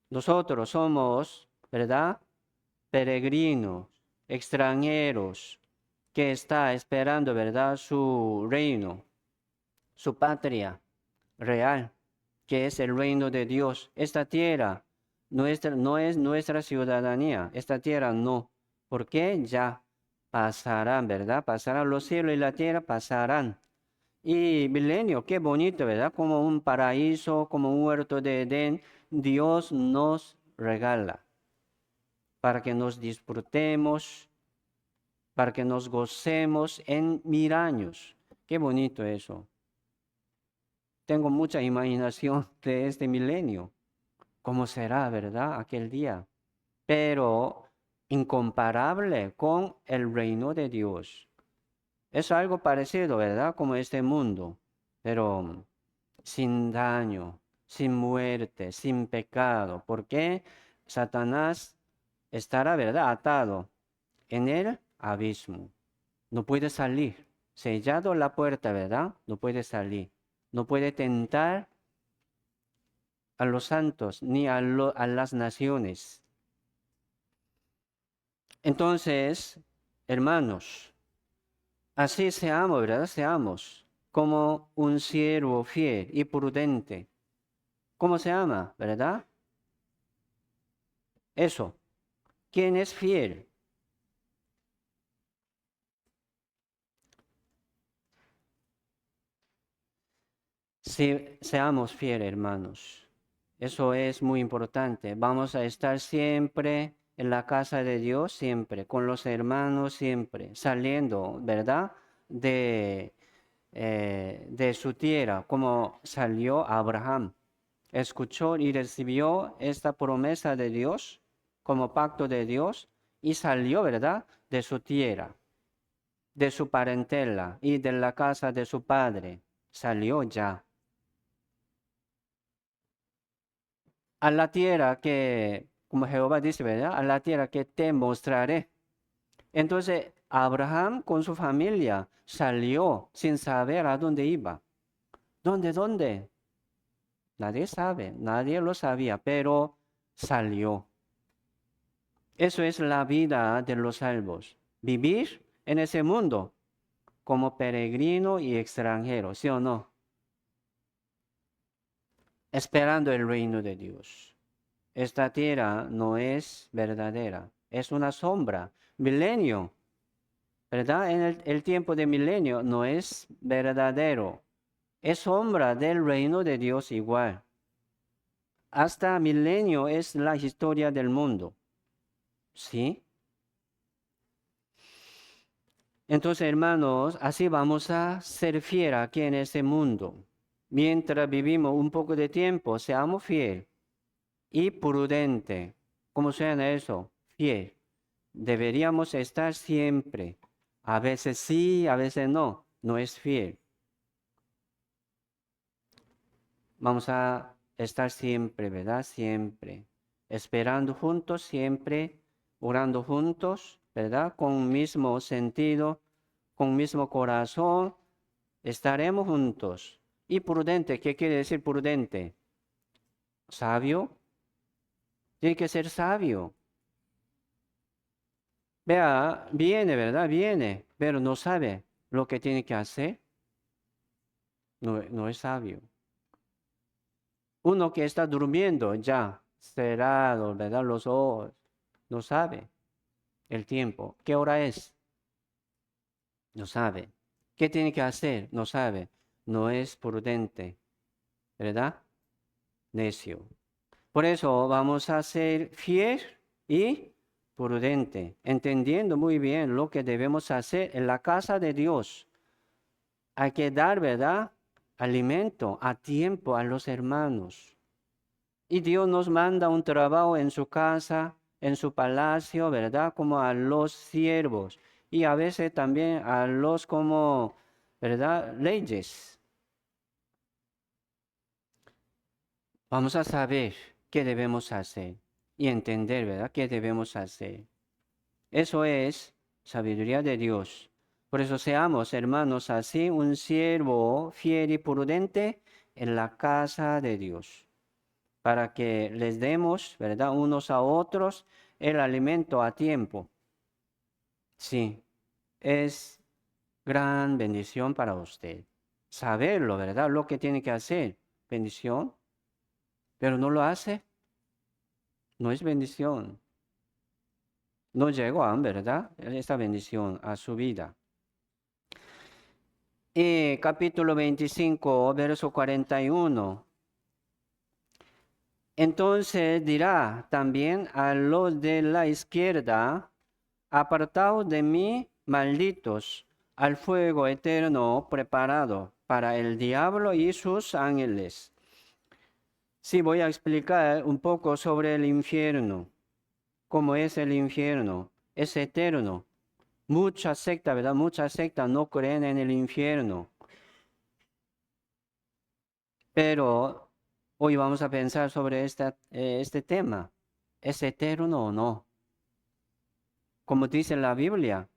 [SPEAKER 1] Nosotros somos, ¿verdad?, peregrinos, extranjeros, que está esperando, ¿verdad?, su reino, su patria real, que es el reino de Dios. Esta tierra no es nuestra ciudadanía, esta tierra no, porque ya pasarán, ¿verdad? Pasarán los cielos y la tierra, pasarán. Y milenio, qué bonito, ¿verdad? Como un paraíso, como un huerto de Edén, Dios nos regala para que nos disfrutemos, para que nos gocemos en 1000 años. Qué bonito eso. Tengo mucha imaginación de este milenio. ¿Cómo será, verdad, aquel día? Pero incomparable con el reino de Dios. Es algo parecido, ¿verdad? Como este mundo, pero sin daño, sin muerte, sin pecado. Porque Satanás estará, ¿verdad?, atado en el abismo. No puede salir. Sellado la puerta, ¿verdad? No puede salir. No puede tentar a los santos ni a las naciones. Entonces, hermanos, así seamos, ¿verdad? Seamos como un siervo fiel y prudente. ¿Cómo se llama, verdad? Eso. ¿Quién es fiel? Si seamos fieles, hermanos. Eso es muy importante. Vamos a estar siempre en la casa de Dios, siempre, con los hermanos, siempre, saliendo, ¿verdad? De su tierra, como salió Abraham. Escuchó y recibió esta promesa de Dios como pacto de Dios y salió, ¿verdad? De su tierra, de su parentela y de la casa de su padre. Salió ya a la tierra que, como Jehová dice, ¿verdad? A la tierra que te mostraré. Entonces, Abraham con su familia salió sin saber a dónde iba. ¿Dónde? Nadie sabe, nadie lo sabía, pero salió. Eso es la vida de los salvos. Vivir en ese mundo como peregrino y extranjero, ¿sí o no? Esperando el reino de Dios. Esta tierra no es verdadera, es una sombra. Milenio, ¿verdad? En el tiempo de milenio no es verdadero. Es sombra del reino de Dios igual. Hasta milenio es la historia del mundo. ¿Sí? Entonces, hermanos, así vamos a ser fieles aquí en este mundo. Mientras vivimos un poco de tiempo, seamos fieles y prudentes. ¿Cómo suena eso? Fiel. Deberíamos estar siempre. A veces sí, a veces no. No es fiel. Vamos a estar siempre, ¿verdad? Siempre. Esperando juntos, siempre. Orando juntos, ¿verdad? Con mismo sentido, con mismo corazón. Estaremos juntos. Y prudente, ¿qué quiere decir prudente? Sabio. Tiene que ser sabio. Vea, viene, ¿verdad? Viene, pero no sabe lo que tiene que hacer. No es sabio. Uno que está durmiendo ya, cerrado, ¿verdad? Los ojos, no sabe el tiempo. ¿Qué hora es? No sabe. ¿Qué tiene que hacer? No sabe. No es prudente, ¿verdad? Necio. Por eso vamos a ser fiel y prudente, entendiendo muy bien lo que debemos hacer en la casa de Dios. Hay que dar, ¿verdad? Alimento a tiempo a los hermanos. Y Dios nos manda un trabajo en su casa, en su palacio, ¿verdad? Como a los siervos. Y a veces también a los como, ¿verdad? Leyes. Vamos a saber qué debemos hacer y entender, ¿verdad? ¿Qué debemos hacer? Eso es sabiduría de Dios. Por eso seamos, hermanos, así un siervo fiel y prudente en la casa de Dios, para que les demos, ¿verdad? Unos a otros el alimento a tiempo. Sí, es gran bendición para usted. Saberlo, ¿verdad? Lo que tiene que hacer. Bendición. Pero no lo hace. No es bendición. No llegó a, ¿verdad? Esta bendición a su vida. Capítulo 25, verso 41. Entonces dirá también a los de la izquierda, apartaos de mí, malditos, al fuego eterno preparado para el diablo y sus ángeles. Sí, voy a explicar un poco sobre el infierno. ¿Cómo es el infierno? Es eterno. Muchas sectas, ¿verdad? Muchas sectas no creen en el infierno. Pero hoy vamos a pensar sobre este tema. ¿Es eterno o no? Como dice la Biblia,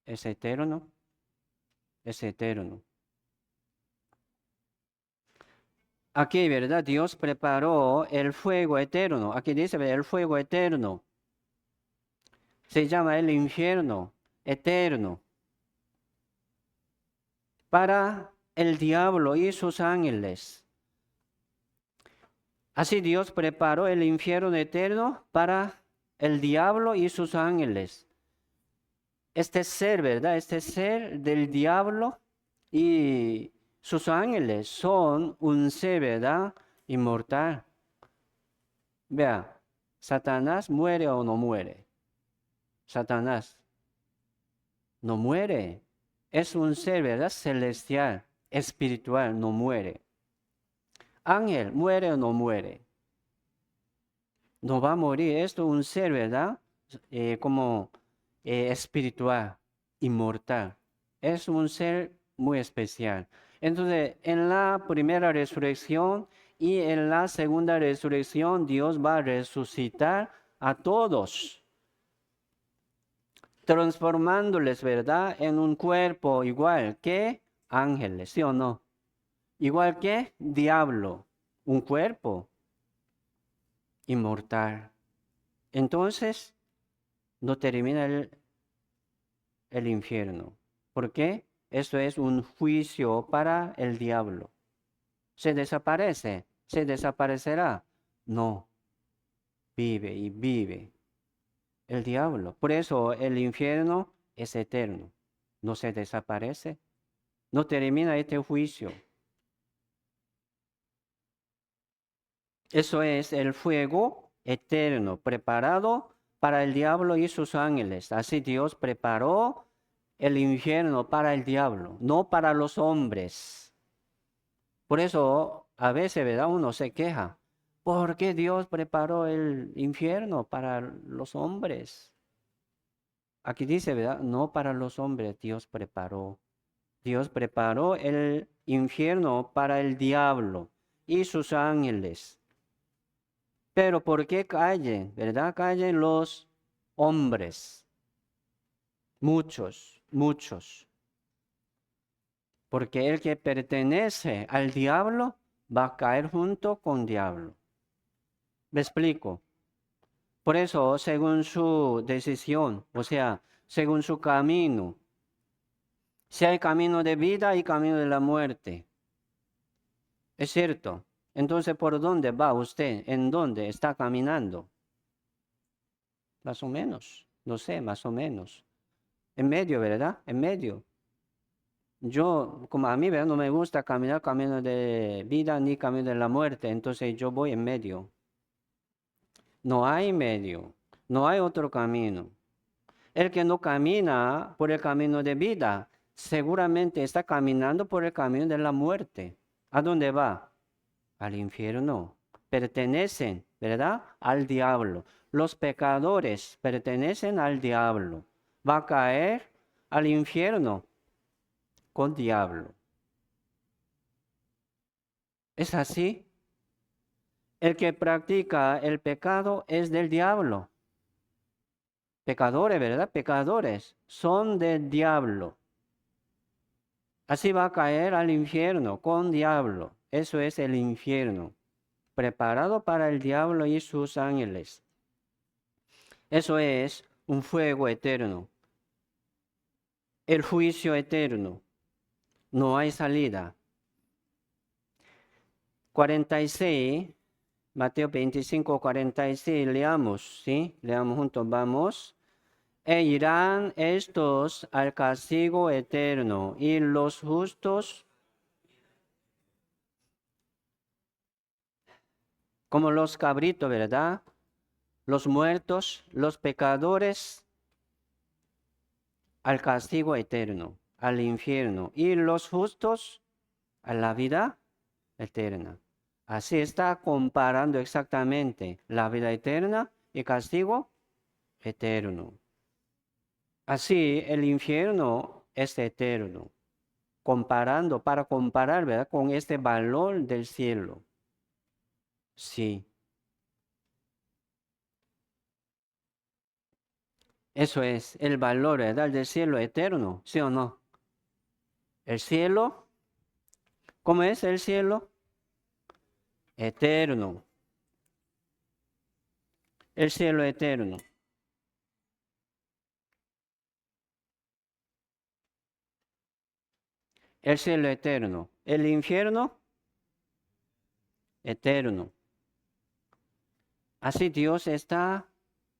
[SPEAKER 1] ¿es eterno? Es eterno. Aquí, ¿verdad? Dios preparó el fuego eterno. Aquí dice, ¿verdad? El fuego eterno. Se llama el infierno eterno. Para el diablo y sus ángeles. Así Dios preparó el infierno eterno para el diablo y sus ángeles. Este ser, ¿verdad? Este ser del diablo y sus ángeles son un ser, ¿verdad? Inmortal. Vea, ¿Satanás muere o no muere? Satanás no muere. Es un ser, ¿verdad? Celestial, espiritual, no muere. Ángel, ¿muere o no muere? No va a morir. Esto es un ser, ¿verdad? Como espiritual, inmortal. Es un ser muy especial. Entonces, en la primera resurrección y en la segunda resurrección, Dios va a resucitar a todos, transformándoles, ¿verdad?, en un cuerpo igual que ángeles, ¿sí o no? Igual que diablo, un cuerpo inmortal. Entonces, no termina el infierno. ¿Por qué? Eso es un juicio para el diablo. ¿Se desaparece? ¿Se desaparecerá? No, vive y vive el diablo. Por eso el infierno es eterno. No se desaparece. No termina este juicio. Eso es el fuego eterno preparado para el diablo y sus ángeles. Así Dios preparó el infierno para el diablo, no para los hombres. Por eso a veces, ¿verdad? Uno se queja. ¿Por qué Dios preparó el infierno para los hombres? Aquí dice, ¿verdad? No para los hombres Dios preparó. Dios preparó el infierno para el diablo y sus ángeles. Pero ¿por qué callen? ¿Verdad? Callen los hombres. Muchos, muchos. Porque el que pertenece al diablo va a caer junto con diablo. ¿Me explico? Por eso, según su decisión, o sea, según su camino, si hay camino de vida y camino de la muerte. ¿Es cierto? Entonces, ¿por dónde va usted? ¿En dónde está caminando? Más o menos, no sé, más o menos. En medio, ¿verdad? En medio. Yo, como a mí, ¿verdad? No me gusta caminar camino de vida ni camino de la muerte, entonces yo voy en medio. No hay medio, no hay otro camino. El que no camina por el camino de vida, seguramente está caminando por el camino de la muerte. ¿A dónde va? Al infierno. Pertenecen, ¿verdad? Al diablo. Los pecadores pertenecen al diablo. Va a caer al infierno con diablo. ¿Es así? El que practica el pecado es del diablo. Pecadores, ¿verdad? Pecadores son del diablo. Así va a caer al infierno con diablo. Eso es el infierno, preparado para el diablo y sus ángeles. Eso es un fuego eterno, el juicio eterno. No hay salida. 46, Mateo 25, 46, leamos, ¿sí? Leamos juntos, vamos. E irán estos al castigo eterno, y los justos como los cabritos, ¿verdad? Los muertos, los pecadores, al castigo eterno, al infierno, y los justos a la vida eterna. Así está comparando exactamente la vida eterna y castigo eterno. Así el infierno es eterno, comparando, para comparar, ¿verdad?, con este valor del cielo. Sí, eso es el valor, ¿verdad?, del cielo eterno, ¿sí o no? El cielo, ¿cómo es el cielo? Eterno. El cielo eterno. El cielo eterno. El infierno eterno. Así Dios está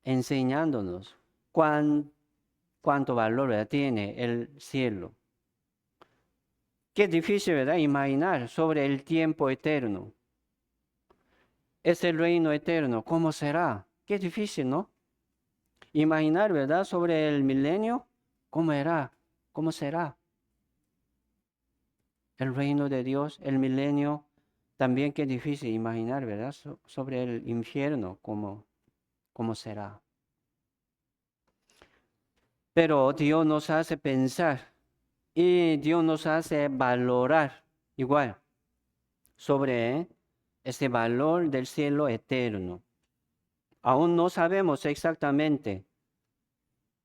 [SPEAKER 1] enseñándonos cuánto valor, ¿verdad?, tiene el cielo. Qué difícil, ¿verdad?, imaginar sobre el tiempo eterno. Ese reino eterno, ¿cómo será? Qué difícil, ¿no? Imaginar, ¿verdad?, sobre el milenio, ¿cómo era? ¿Cómo será? El reino de Dios, el milenio, también qué difícil imaginar, ¿verdad?, sobre el infierno, ¿cómo será? Pero Dios nos hace pensar y Dios nos hace valorar igual sobre ese valor del cielo eterno. Aún no sabemos exactamente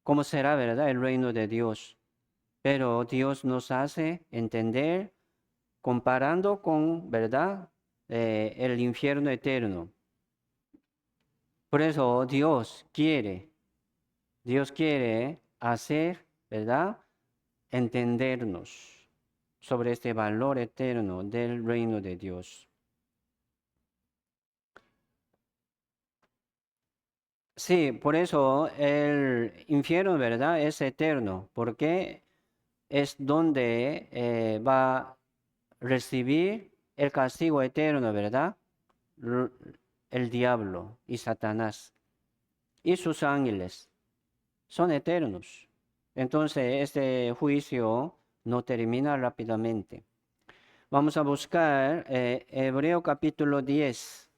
[SPEAKER 1] cómo será, ¿verdad?, el reino de Dios, pero Dios nos hace entender comparando con, ¿verdad?, el infierno eterno. Por eso Dios quiere hacer, ¿verdad?, entendernos sobre este valor eterno del reino de Dios. Sí, por eso el infierno, ¿verdad?, es eterno, porque es donde va a recibir el castigo eterno, ¿verdad?, R- el diablo y Satanás y sus ángeles son eternos. Entonces, este juicio no termina rápidamente. Vamos a buscar Hebreo capítulo 10.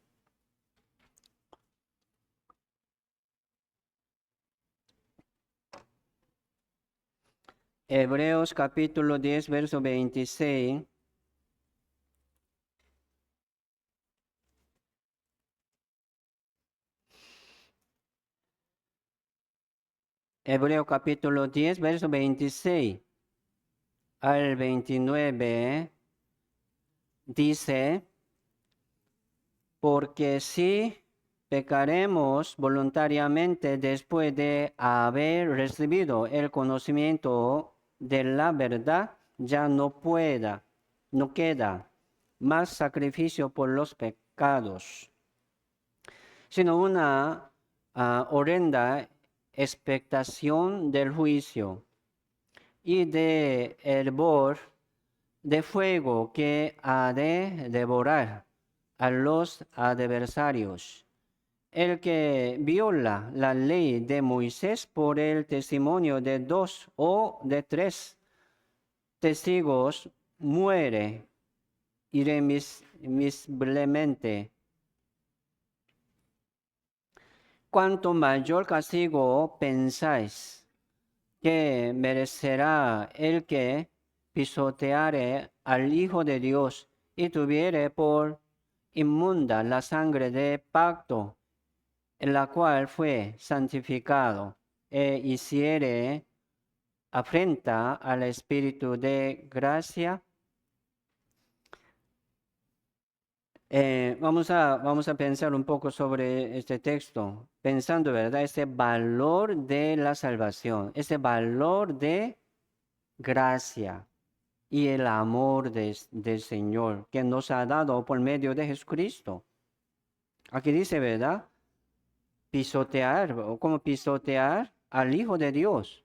[SPEAKER 1] Hebreos capítulo 10, verso 26. Hebreo capítulo 10, verso 26 al 29 dice, porque si pecaremos voluntariamente después de haber recibido el conocimiento de la verdad, ya no queda más sacrificio por los pecados, sino una horrenda expectación del juicio y de hervor de fuego que ha de devorar a los adversarios. El que viola la ley de Moisés por el testimonio de 2 o de 3 testigos muere irremisiblemente. Cuanto mayor castigo pensáis que merecerá el que pisoteare al Hijo de Dios y tuviere por inmunda la sangre de pacto, en la cual fue santificado, e hiciere afrenta al Espíritu de gracia. Vamos a pensar un poco sobre este texto, pensando, ¿verdad?, este valor de la salvación, este valor de gracia y el amor del Señor que nos ha dado por medio de Jesucristo. Aquí dice, ¿verdad?, pisotear, o como pisotear al Hijo de Dios.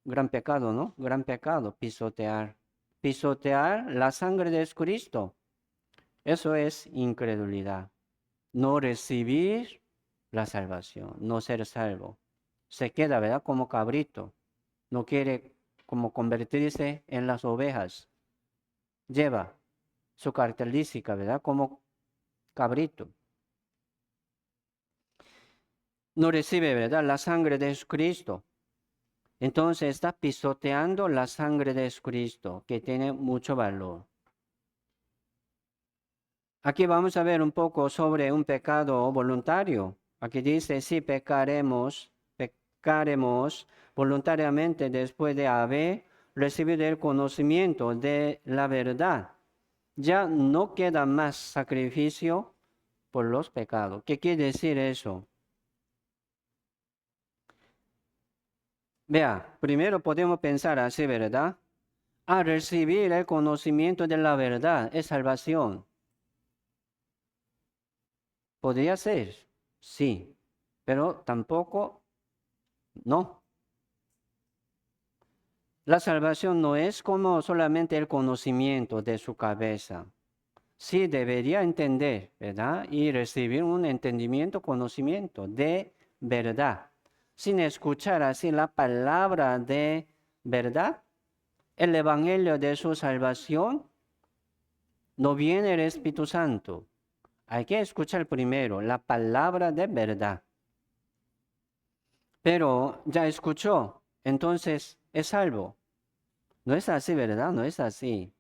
[SPEAKER 1] Gran pecado, ¿no? Gran pecado, pisotear. Pisotear la sangre de Jesucristo. Eso es incredulidad. No recibir la salvación, no ser salvo. Se queda, ¿verdad?, como cabrito. No quiere como convertirse en las ovejas. Lleva su característica, ¿verdad?, como cabrito. No recibe, ¿verdad?, la sangre de Jesucristo. Entonces está pisoteando la sangre de Jesucristo, que tiene mucho valor. Aquí vamos a ver un poco sobre un pecado voluntario. Aquí dice, si pecaremos voluntariamente después de haber recibido el conocimiento de la verdad. Ya no queda más sacrificio por los pecados. ¿Qué quiere decir eso? Vea, primero podemos pensar así, ¿verdad? A recibir el conocimiento de la verdad es salvación. Podría ser. Sí, pero tampoco no. La salvación no es como solamente el conocimiento de su cabeza. Sí debería entender, ¿verdad? Y recibir un entendimiento, conocimiento de verdad. Sin escuchar así la palabra de verdad, el evangelio de su salvación, no viene el Espíritu Santo. Hay que escuchar primero la palabra de verdad. Pero ya escuchó, entonces es salvo. No es así, ¿verdad? No es así.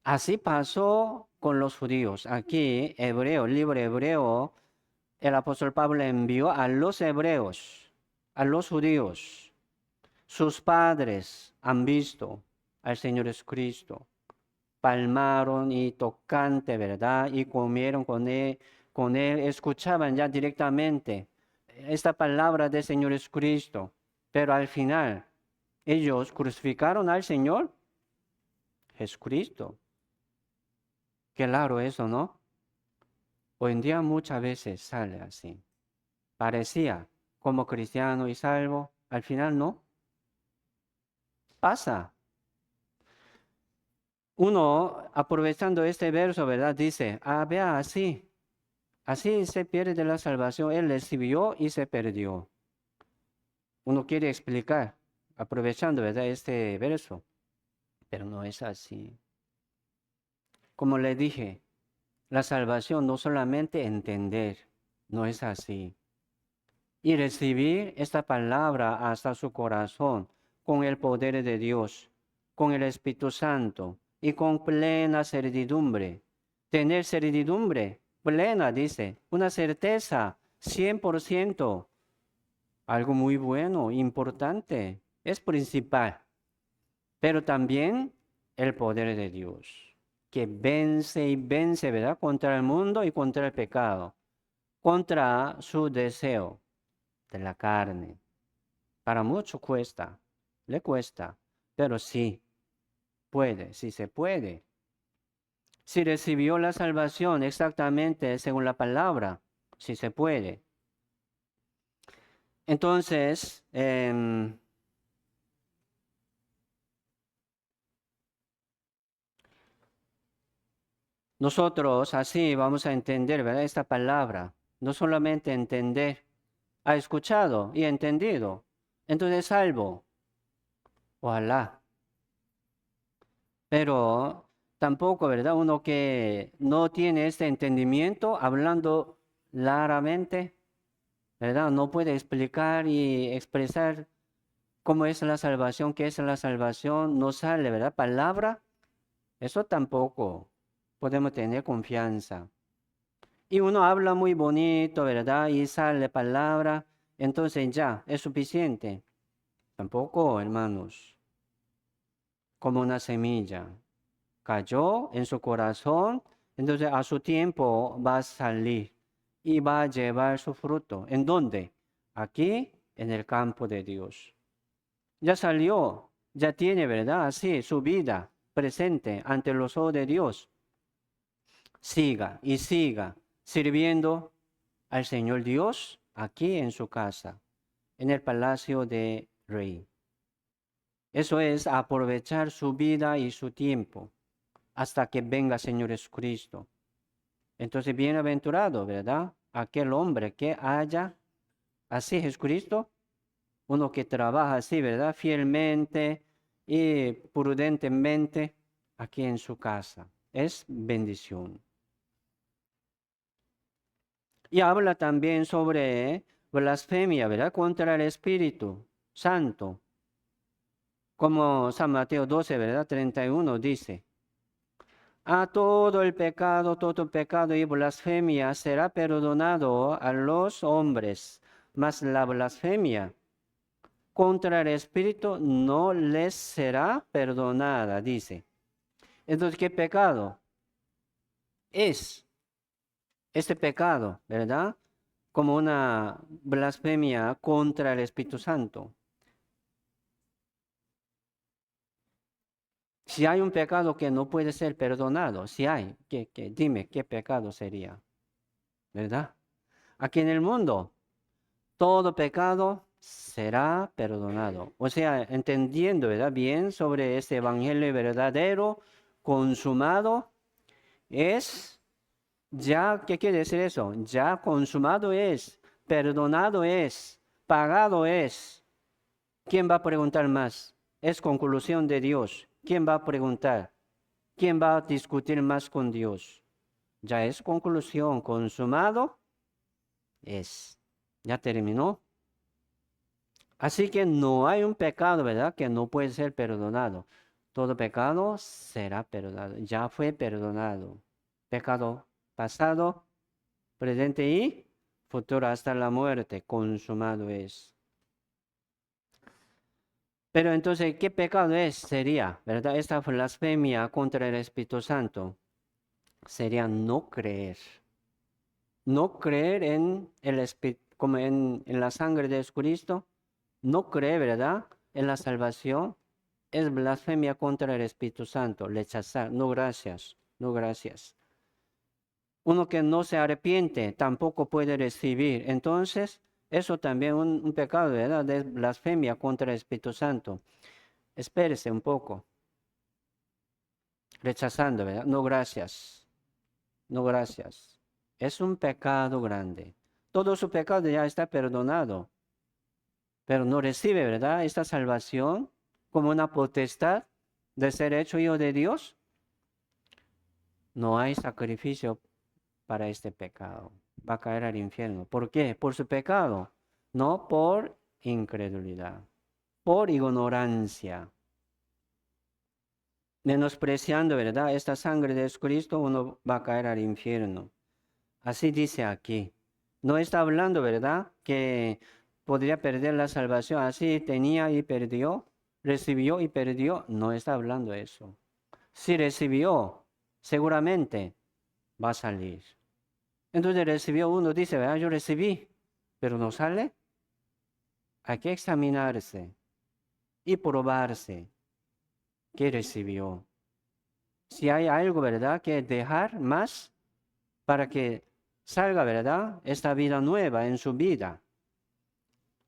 [SPEAKER 1] Así pasó con los judíos. Aquí, Hebreo, libro hebreo, el apóstol Pablo envió a los hebreos, a los judíos. Sus padres han visto al Señor Jesucristo. Palmaron y tocante, ¿verdad? Y comieron con él, escuchaban ya directamente esta palabra del Señor Jesucristo. Pero al final, ellos crucificaron al Señor Jesucristo. Qué raro eso, ¿no? Hoy en día muchas veces sale así. Parecía como cristiano y salvo, al final no. Pasa. Uno, aprovechando este verso, ¿verdad? Dice, vea, así se pierde la salvación. Él recibió y se perdió. Uno quiere explicar, aprovechando, ¿verdad? Este verso, pero no es así. Como le dije, la salvación no solamente entender, no es así. Y recibir esta palabra hasta su corazón con el poder de Dios, con el Espíritu Santo y con plena certidumbre. Tener certidumbre plena, dice, una certeza 100%, algo muy bueno, importante, es principal, pero también el poder de Dios, que vence y vence, ¿verdad? Contra el mundo y contra el pecado, contra su deseo de la carne. Para mucho cuesta, le cuesta, pero sí puede, sí se puede. Si recibió la salvación exactamente según la palabra, sí se puede. Entonces, nosotros así vamos a entender, ¿verdad? Esta palabra. No solamente entender, ha escuchado y entendido. Entonces, salvo. Ojalá. Pero tampoco, ¿verdad? Uno que no tiene este entendimiento, hablando claramente, ¿verdad? No puede explicar y expresar cómo es la salvación, qué es la salvación, no sale, ¿verdad? Palabra, eso tampoco podemos tener confianza. Y uno habla muy bonito, ¿verdad? Y sale palabra, entonces ya, es suficiente. Tampoco, hermanos, como una semilla. Cayó en su corazón, entonces a su tiempo va a salir y va a llevar su fruto. ¿En dónde? Aquí, en el campo de Dios. Ya salió, ya tiene, ¿verdad? Así, su vida presente ante los ojos de Dios. Siga y siga sirviendo al Señor Dios aquí en su casa, en el palacio de rey. Eso es aprovechar su vida y su tiempo hasta que venga Señor Jesucristo. Entonces, bienaventurado, ¿verdad? Aquel hombre que haya así Jesucristo, uno que trabaja así, ¿verdad? Fielmente y prudentemente aquí en su casa. Es bendición. Y habla también sobre blasfemia, ¿verdad? Contra el Espíritu Santo. Como San Mateo 12, ¿verdad? 31 dice. A todo pecado y blasfemia será perdonado a los hombres, mas la blasfemia contra el Espíritu no les será perdonada, dice. Entonces, ¿qué pecado es este pecado, verdad? Como una blasfemia contra el Espíritu Santo. Si hay un pecado que no puede ser perdonado, si hay, dime, ¿qué pecado sería? ¿Verdad? aquí en el mundo, todo pecado será perdonado. O sea, entendiendo, ¿verdad? Bien sobre este evangelio verdadero, consumado, es ya, ¿qué quiere decir eso? Ya consumado es, perdonado es, pagado es. ¿Quién va a preguntar más? Es conclusión de Dios. ¿Quién va a preguntar? ¿Quién va a discutir más con Dios? Ya es conclusión, consumado es. Ya terminó. Así que no hay un pecado, ¿verdad? Que no puede ser perdonado. Todo pecado será perdonado. Ya fue perdonado. Pecado pasado, presente y futuro hasta la muerte. Consumado es. Pero entonces, ¿qué pecado es? Sería, ¿verdad? Esta blasfemia contra el Espíritu Santo. Sería no creer. No creer en el Espíritu, como en la sangre de Jesucristo. No creer, ¿verdad? En la salvación. Es blasfemia contra el Espíritu Santo. Rechazar. No, gracias. No, gracias. Uno que no se arrepiente tampoco puede recibir. Entonces, eso también es un pecado, ¿verdad? De blasfemia contra el Espíritu Santo. Espérese un poco. Rechazando, ¿verdad? No, gracias. No, gracias. Es un pecado grande. Todo su pecado ya está perdonado. Pero no recibe, ¿verdad? Esta salvación como una potestad de ser hecho hijo de Dios. No hay sacrificio para este pecado. Va a caer al infierno. ¿Por qué? Por su pecado, no por incredulidad, por ignorancia. Menospreciando, ¿verdad? Esta sangre de Jesucristo, uno va a caer al infierno. Así dice aquí. No está hablando, ¿verdad? Que podría perder la salvación. Así tenía y perdió, recibió y perdió. No está hablando eso. Si recibió, seguramente va a salir. Entonces recibió uno, dice, ¿verdad? Yo recibí, pero no sale. Hay que examinarse y probarse qué recibió. Si hay algo, ¿verdad? Que dejar más para que salga, ¿verdad? Esta vida nueva en su vida.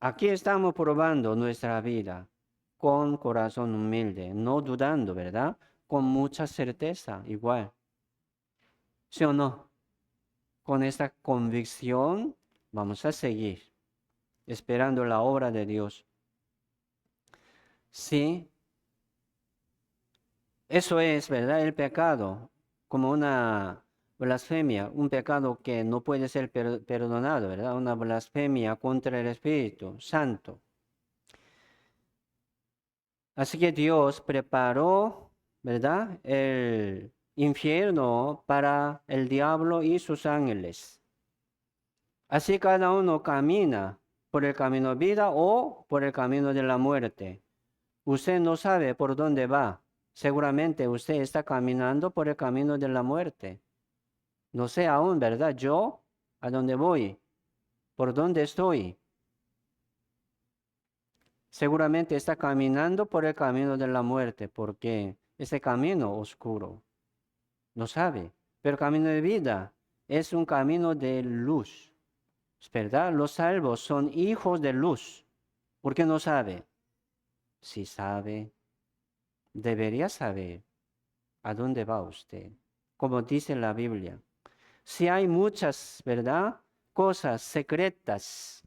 [SPEAKER 1] Aquí estamos probando nuestra vida con corazón humilde, no dudando, ¿verdad? Con mucha certeza, igual. ¿Sí o no? Con esta convicción vamos a seguir esperando la obra de Dios. Sí, eso es, ¿verdad? El pecado, como una blasfemia, un pecado que no puede ser perdonado, ¿verdad? Una blasfemia contra el Espíritu Santo. Así que Dios preparó, ¿verdad? El infierno para el diablo y sus ángeles. Así cada uno camina por el camino de vida o por el camino de la muerte. Usted no sabe por dónde va. Seguramente usted está caminando por el camino de la muerte. No sé aún, ¿verdad? Yo, ¿a dónde voy? ¿Por dónde estoy? Seguramente está caminando por el camino de la muerte, porque ese camino oscuro, no sabe. Pero el camino de vida es un camino de luz. ¿Es verdad? Los salvos son hijos de luz. ¿Por qué no sabe? Si sabe, debería saber a dónde va usted. Como dice la Biblia. Si hay muchas, ¿verdad? Cosas secretas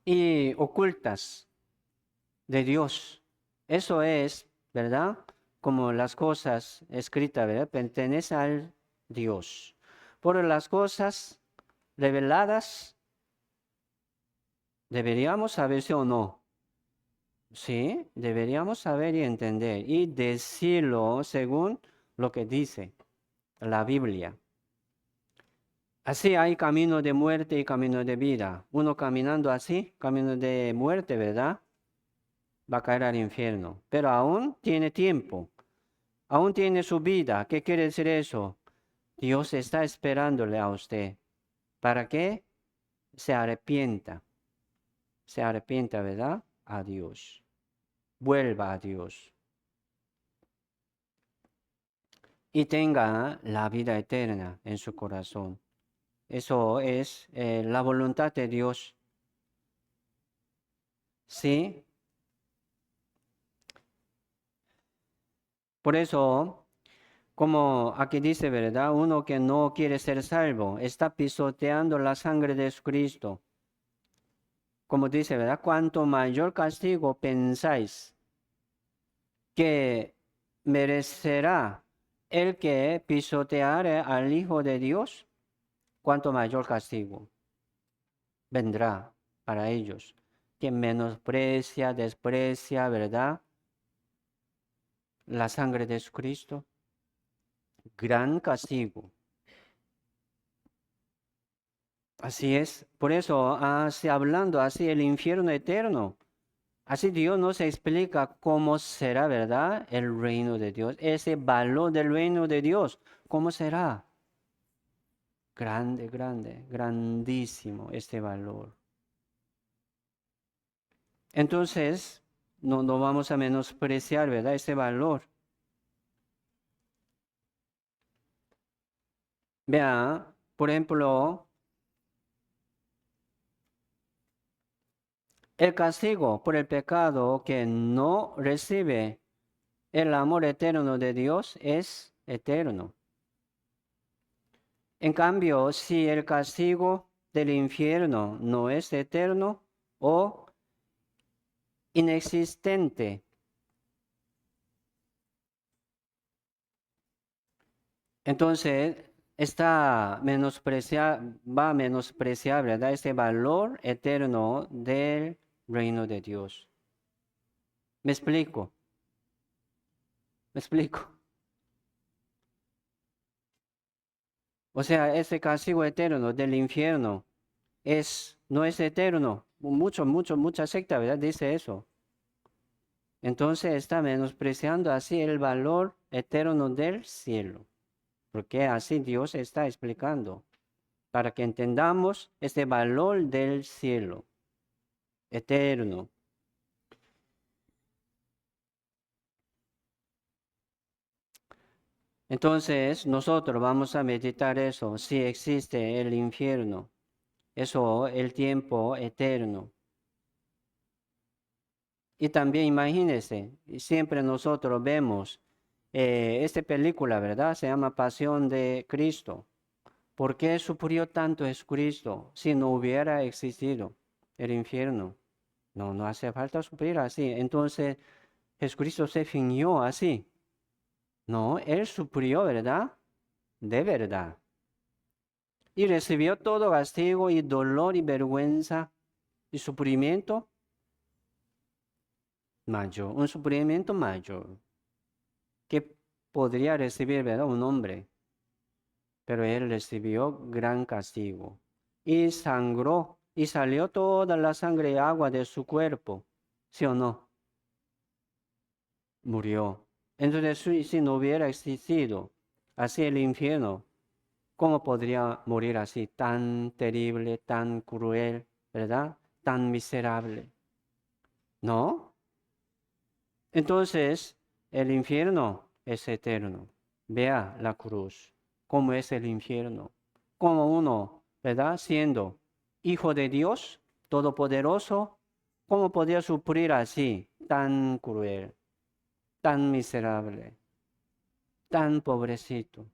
[SPEAKER 1] y ocultas de Dios. Eso es, ¿verdad? Como las cosas escritas, ¿verdad? Pertenece al Dios. Por las cosas reveladas, deberíamos saber sí o no. Sí, deberíamos saber y entender y decirlo según lo que dice la Biblia. Así hay camino de muerte y camino de vida. Uno caminando así, camino de muerte, ¿verdad? Va a caer al infierno. Pero aún tiene tiempo. Aún tiene su vida. ¿Qué quiere decir eso? Dios está esperándole a usted para que se arrepienta. Se arrepienta, ¿verdad? A Dios. Vuelva a Dios. Y tenga la vida eterna en su corazón. Eso es la voluntad de Dios. ¿Sí? Por eso, como aquí dice, ¿verdad? Uno que no quiere ser salvo está pisoteando la sangre de Cristo. Como dice, ¿verdad? Cuanto mayor castigo pensáis que merecerá el que pisoteare al Hijo de Dios, cuanto mayor castigo vendrá para ellos. Quien menosprecia, desprecia, ¿verdad? La sangre de Cristo, gran castigo. Así es. Por eso, hablando así el infierno eterno, así Dios nos explica cómo será, ¿verdad? El reino de Dios, ese valor del reino de Dios, ¿cómo será? Grande, grande, grandísimo este valor. Entonces, no vamos a menospreciar, ¿verdad? Ese valor. Vea, por ejemplo, el castigo por el pecado que no recibe el amor eterno de Dios es eterno. En cambio, si el castigo del infierno no es eterno o inexistente, entonces va a menospreciar, ¿verdad? Ese valor eterno del reino de Dios. ¿Me explico? ¿Me explico? O sea, ese castigo eterno del infierno no es eterno. Mucha secta, ¿verdad? Dice eso. Entonces está menospreciando así el valor eterno del cielo. Porque así Dios está explicando. Para que entendamos este valor del cielo eterno. Entonces nosotros vamos a meditar eso. Si existe el infierno. Eso, el tiempo eterno. Y también imagínense, siempre nosotros vemos esta película, ¿verdad? Se llama Pasión de Cristo. ¿Por qué sufrió tanto Cristo si no hubiera existido el infierno? No hace falta sufrir así. Entonces, Jesucristo se fingió así. No, Él sufrió, ¿verdad? De verdad. Y recibió todo castigo y dolor y vergüenza y sufrimiento mayor, un sufrimiento mayor que podría recibir, ¿verdad? Un hombre. Pero él recibió gran castigo y sangró y salió toda la sangre y agua de su cuerpo. ¿Sí o no? Murió. Entonces, si no hubiera existido así el infierno, ¿cómo podría morir así, tan terrible, tan cruel, ¿verdad? Tan miserable. ¿No? Entonces, el infierno es eterno. Vea la cruz, cómo es el infierno. Como uno, ¿verdad? Siendo hijo de Dios, todopoderoso, ¿cómo podía sufrir así, tan cruel, tan miserable, tan pobrecito?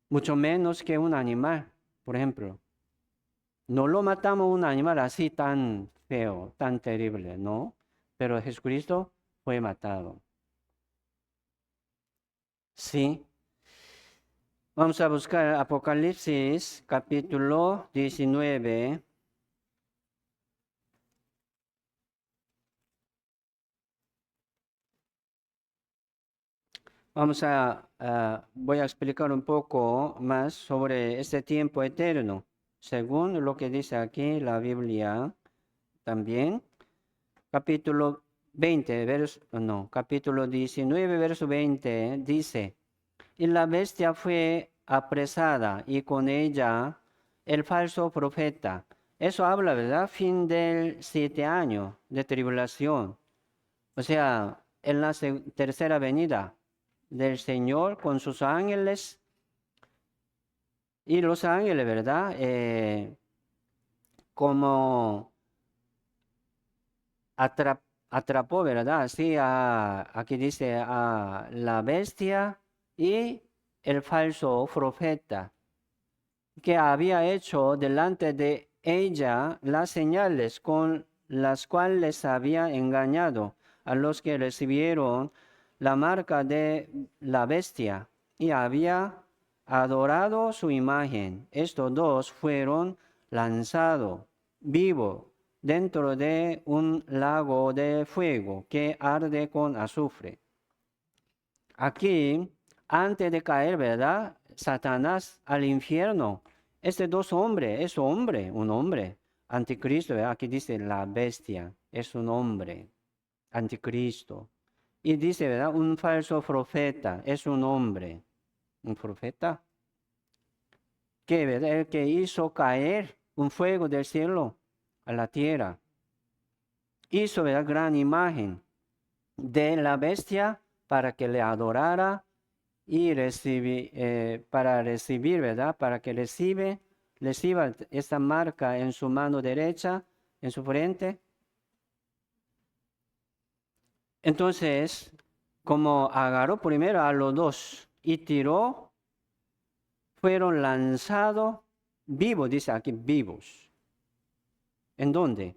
[SPEAKER 1] Mucho menos que un animal, por ejemplo. No lo matamos un animal así tan feo, tan terrible, ¿no? Pero Jesucristo fue matado. Sí. Vamos a buscar Apocalipsis capítulo 19. Voy a explicar un poco más sobre este tiempo eterno, según lo que dice aquí la Biblia también. Capítulo 20, capítulo 19, verso 20 dice, y la bestia fue apresada y con ella el falso profeta. Eso habla, ¿verdad? Fin del 7 años de tribulación. O sea, en la tercera venida del Señor con sus ángeles Y los ángeles, ¿verdad? Como atrapó, ¿verdad? Sí, aquí dice a la bestia y el falso profeta, que había hecho delante de ella las señales con las cuales había engañado a los que recibieron la marca de la bestia y había adorado su imagen. Estos dos fueron lanzados vivos dentro de un lago de fuego que arde con azufre. Aquí, antes de caer, ¿verdad? Satanás al infierno. Este dos hombres, es hombre, un hombre. Anticristo, ¿verdad? Aquí dice la bestia, es un hombre. Anticristo. Y dice, ¿verdad? Un falso profeta, es un hombre. Un profeta. Que, ¿verdad? El que hizo caer un fuego del cielo a la tierra. Hizo, ¿verdad? Gran imagen de la bestia para que le adorara y para recibir, ¿verdad? Para que reciba esta marca en su mano derecha, en su frente. Entonces, como agarró primero a los dos y tiró, fueron lanzados vivos, dice aquí, vivos. ¿En dónde?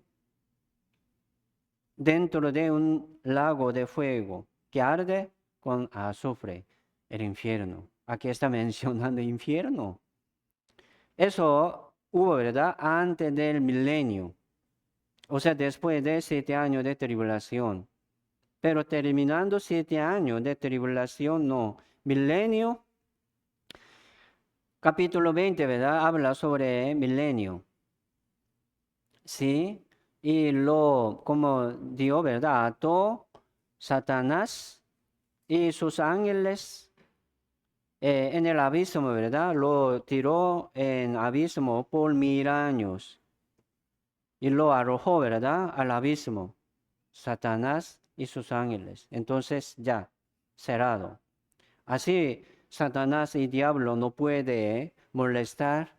[SPEAKER 1] Dentro de un lago de fuego que arde con azufre, el infierno. Aquí está mencionando infierno. Eso hubo, ¿verdad? Antes del milenio. O sea, después de 7 años de tribulación. Pero terminando 7 años de tribulación, no. Milenio, capítulo 20, ¿verdad? Habla sobre milenio. ¿Sí? Y como Dios, ¿verdad? Ató Satanás y sus ángeles en el abismo, ¿verdad? Lo tiró en abismo por 1000 años. Y lo arrojó, ¿verdad? Al abismo. Satanás y sus ángeles. Entonces ya, cerrado. Así, Satanás y diablo no puede molestar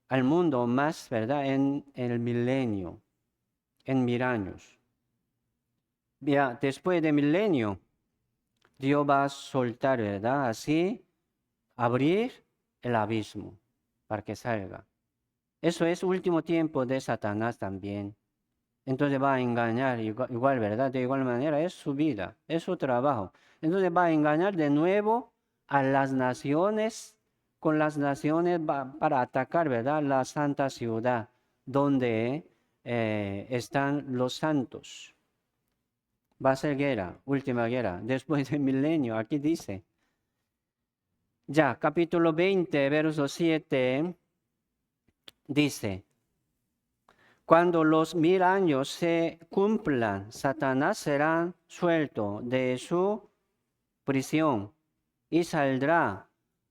[SPEAKER 1] al mundo más, ¿verdad? En el milenio, en 1000 años. Ya, después de milenio, Dios va a soltar, ¿verdad? Así, abrir el abismo para que salga. Eso es último tiempo de Satanás también. Entonces va a engañar igual, ¿verdad? De igual manera, es su vida, es su trabajo. Entonces va a engañar de nuevo a las naciones, con las naciones para atacar, ¿verdad? La santa ciudad donde están los santos. Va a ser guerra, última guerra, después del milenio, aquí dice. Ya, capítulo 20, verso 7, dice. Cuando los 1000 años se cumplan, Satanás será suelto de su prisión y saldrá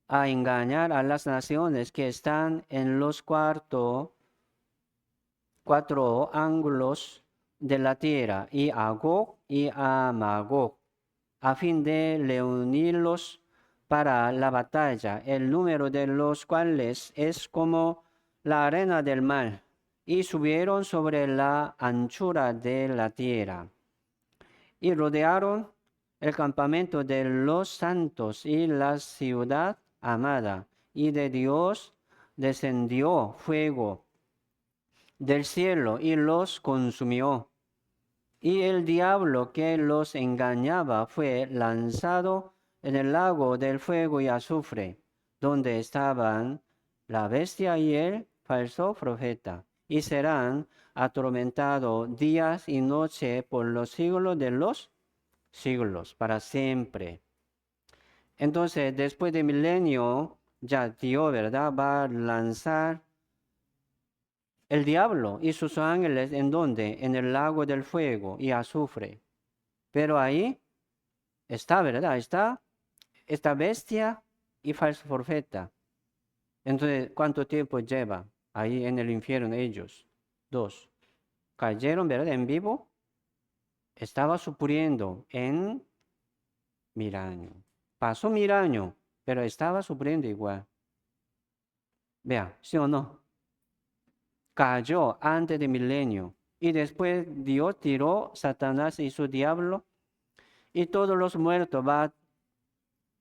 [SPEAKER 1] a engañar a las naciones que están en los cuatro ángulos de la tierra, y a Gog y a Magog, a fin de reunirlos para la batalla, el número de los cuales es como la arena del mar, y subieron sobre la anchura de la tierra, y rodearon el campamento de los santos y la ciudad amada, y de Dios descendió fuego del cielo y los consumió. Y el diablo que los engañaba fue lanzado en el lago del fuego y azufre, donde estaban la bestia y el falso profeta, y serán atormentados días y noche por los siglos de los siglos, para siempre. Entonces, después de milenio, ya Dios, ¿verdad?, va a lanzar el diablo y sus ángeles, ¿en dónde? En el lago del fuego y azufre. Pero ahí está, ¿verdad? Está esta bestia y falso profeta. Entonces, ¿cuánto tiempo lleva ahí en el infierno ellos? Dos. Cayeron, ¿verdad? En vivo. Estaba sufriendo en 1000 años. Pasó 1000 años, pero estaba sufriendo igual. Vea, ¿sí o no? Cayó antes del milenio. Y después Dios tiró Satanás y su diablo. Y todos los muertos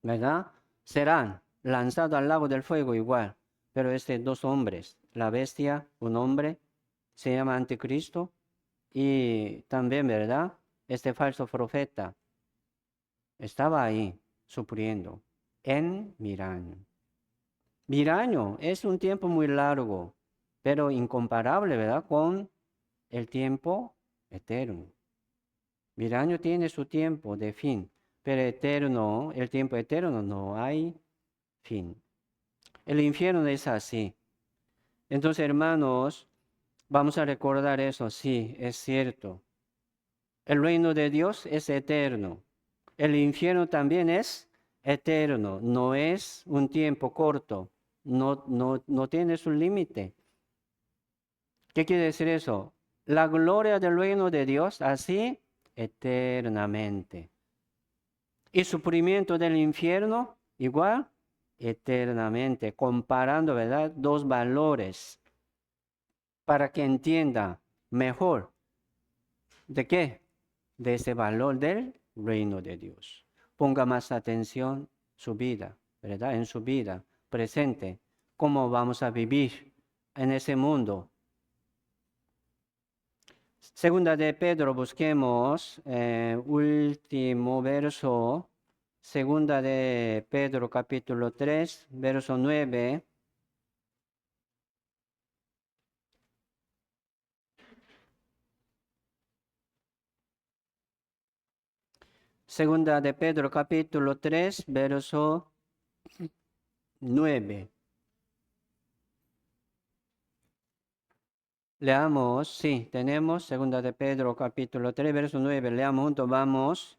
[SPEAKER 1] ¿verdad? Serán lanzados al lago del fuego igual. Pero dos hombres, la bestia, un hombre, se llama Anticristo. Y también, ¿verdad? Este falso profeta estaba ahí sufriendo en Miraño. Miraño es un tiempo muy largo, pero incomparable, ¿verdad? Con el tiempo eterno. Miraño tiene su tiempo de fin, pero eterno, el tiempo eterno no hay fin. El infierno es así. Entonces, hermanos, vamos a recordar eso, sí, es cierto. El reino de Dios es eterno. El infierno también es eterno, no es un tiempo corto, no tiene su límite. ¿Qué quiere decir eso? La gloria del reino de Dios así eternamente. Y sufrimiento del infierno igual eternamente, comparando, ¿verdad? Dos valores para que entienda mejor de qué, de ese valor del reino de Dios. Ponga más atención su vida, ¿verdad? En su vida presente, cómo vamos a vivir en ese mundo. Segunda de Pedro, busquemos último verso. Segunda de Pedro, capítulo 3, verso 9. Segunda de Pedro, capítulo 3, verso 9. Leamos, sí, tenemos segunda de Pedro capítulo 3, verso 9. Leamos juntos, vamos.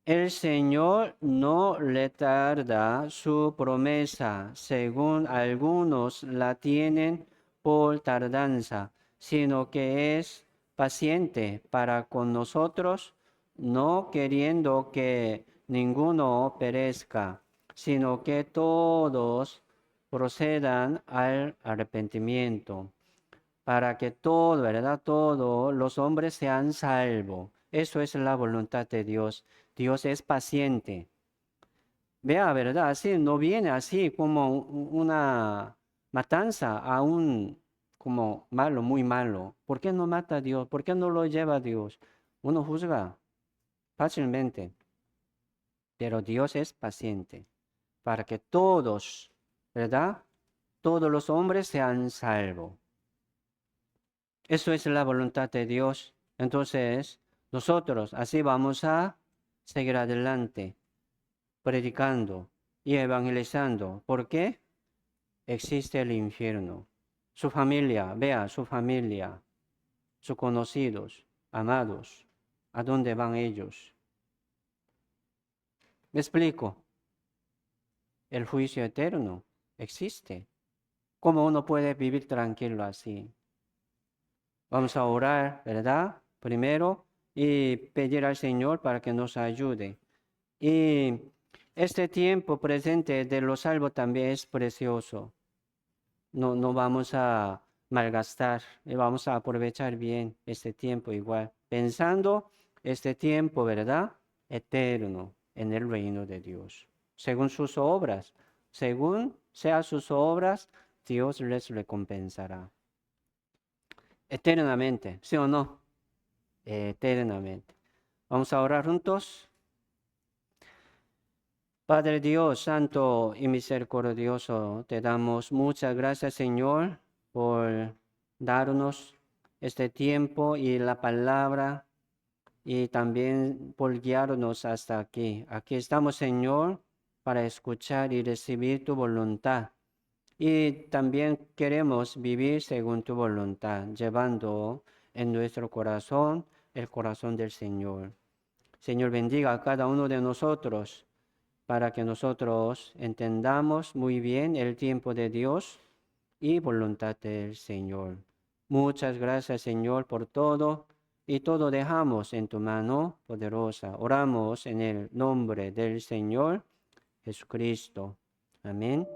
[SPEAKER 1] El Señor no le tarda su promesa, según algunos la tienen por tardanza, sino que es paciente para con nosotros, no queriendo que ninguno perezca, sino que todos procedan al arrepentimiento para que todo, ¿verdad? Todos los hombres sean salvos. Eso es la voluntad de Dios. Dios es paciente. Vea, ¿verdad? Así no viene así como una matanza a un como malo, muy malo. ¿Por qué no mata a Dios? ¿Por qué no lo lleva a Dios? Uno juzga fácilmente, pero Dios es paciente para que todos, ¿verdad? Todos los hombres sean salvos. Eso es la voluntad de Dios. Entonces, nosotros así vamos a seguir adelante, predicando y evangelizando. ¿Por qué? Existe el infierno. Su familia, vea, su familia, sus conocidos, amados, ¿a dónde van ellos? Me explico. El juicio eterno existe. ¿Cómo uno puede vivir tranquilo así? Vamos a orar, ¿verdad? Primero y pedir al Señor para que nos ayude. Y este tiempo presente de los salvos también es precioso. No vamos a malgastar y vamos a aprovechar bien este tiempo igual, pensando este tiempo, ¿verdad? Eterno en el reino de Dios. Según sus obras, según sean sus obras, Dios les recompensará. Eternamente, ¿sí o no? Eternamente. Vamos a orar juntos. Padre Dios, Santo y Misericordioso, te damos muchas gracias, Señor, por darnos este tiempo y la palabra y también por guiarnos hasta aquí. Aquí estamos, Señor, para escuchar y recibir tu voluntad. Y también queremos vivir según tu voluntad, llevando en nuestro corazón el corazón del Señor. Señor, bendiga a cada uno de nosotros para que nosotros entendamos muy bien el tiempo de Dios y voluntad del Señor. Muchas gracias, Señor, por todo y todo dejamos en tu mano poderosa. Oramos en el nombre del Señor Jesucristo. Amén.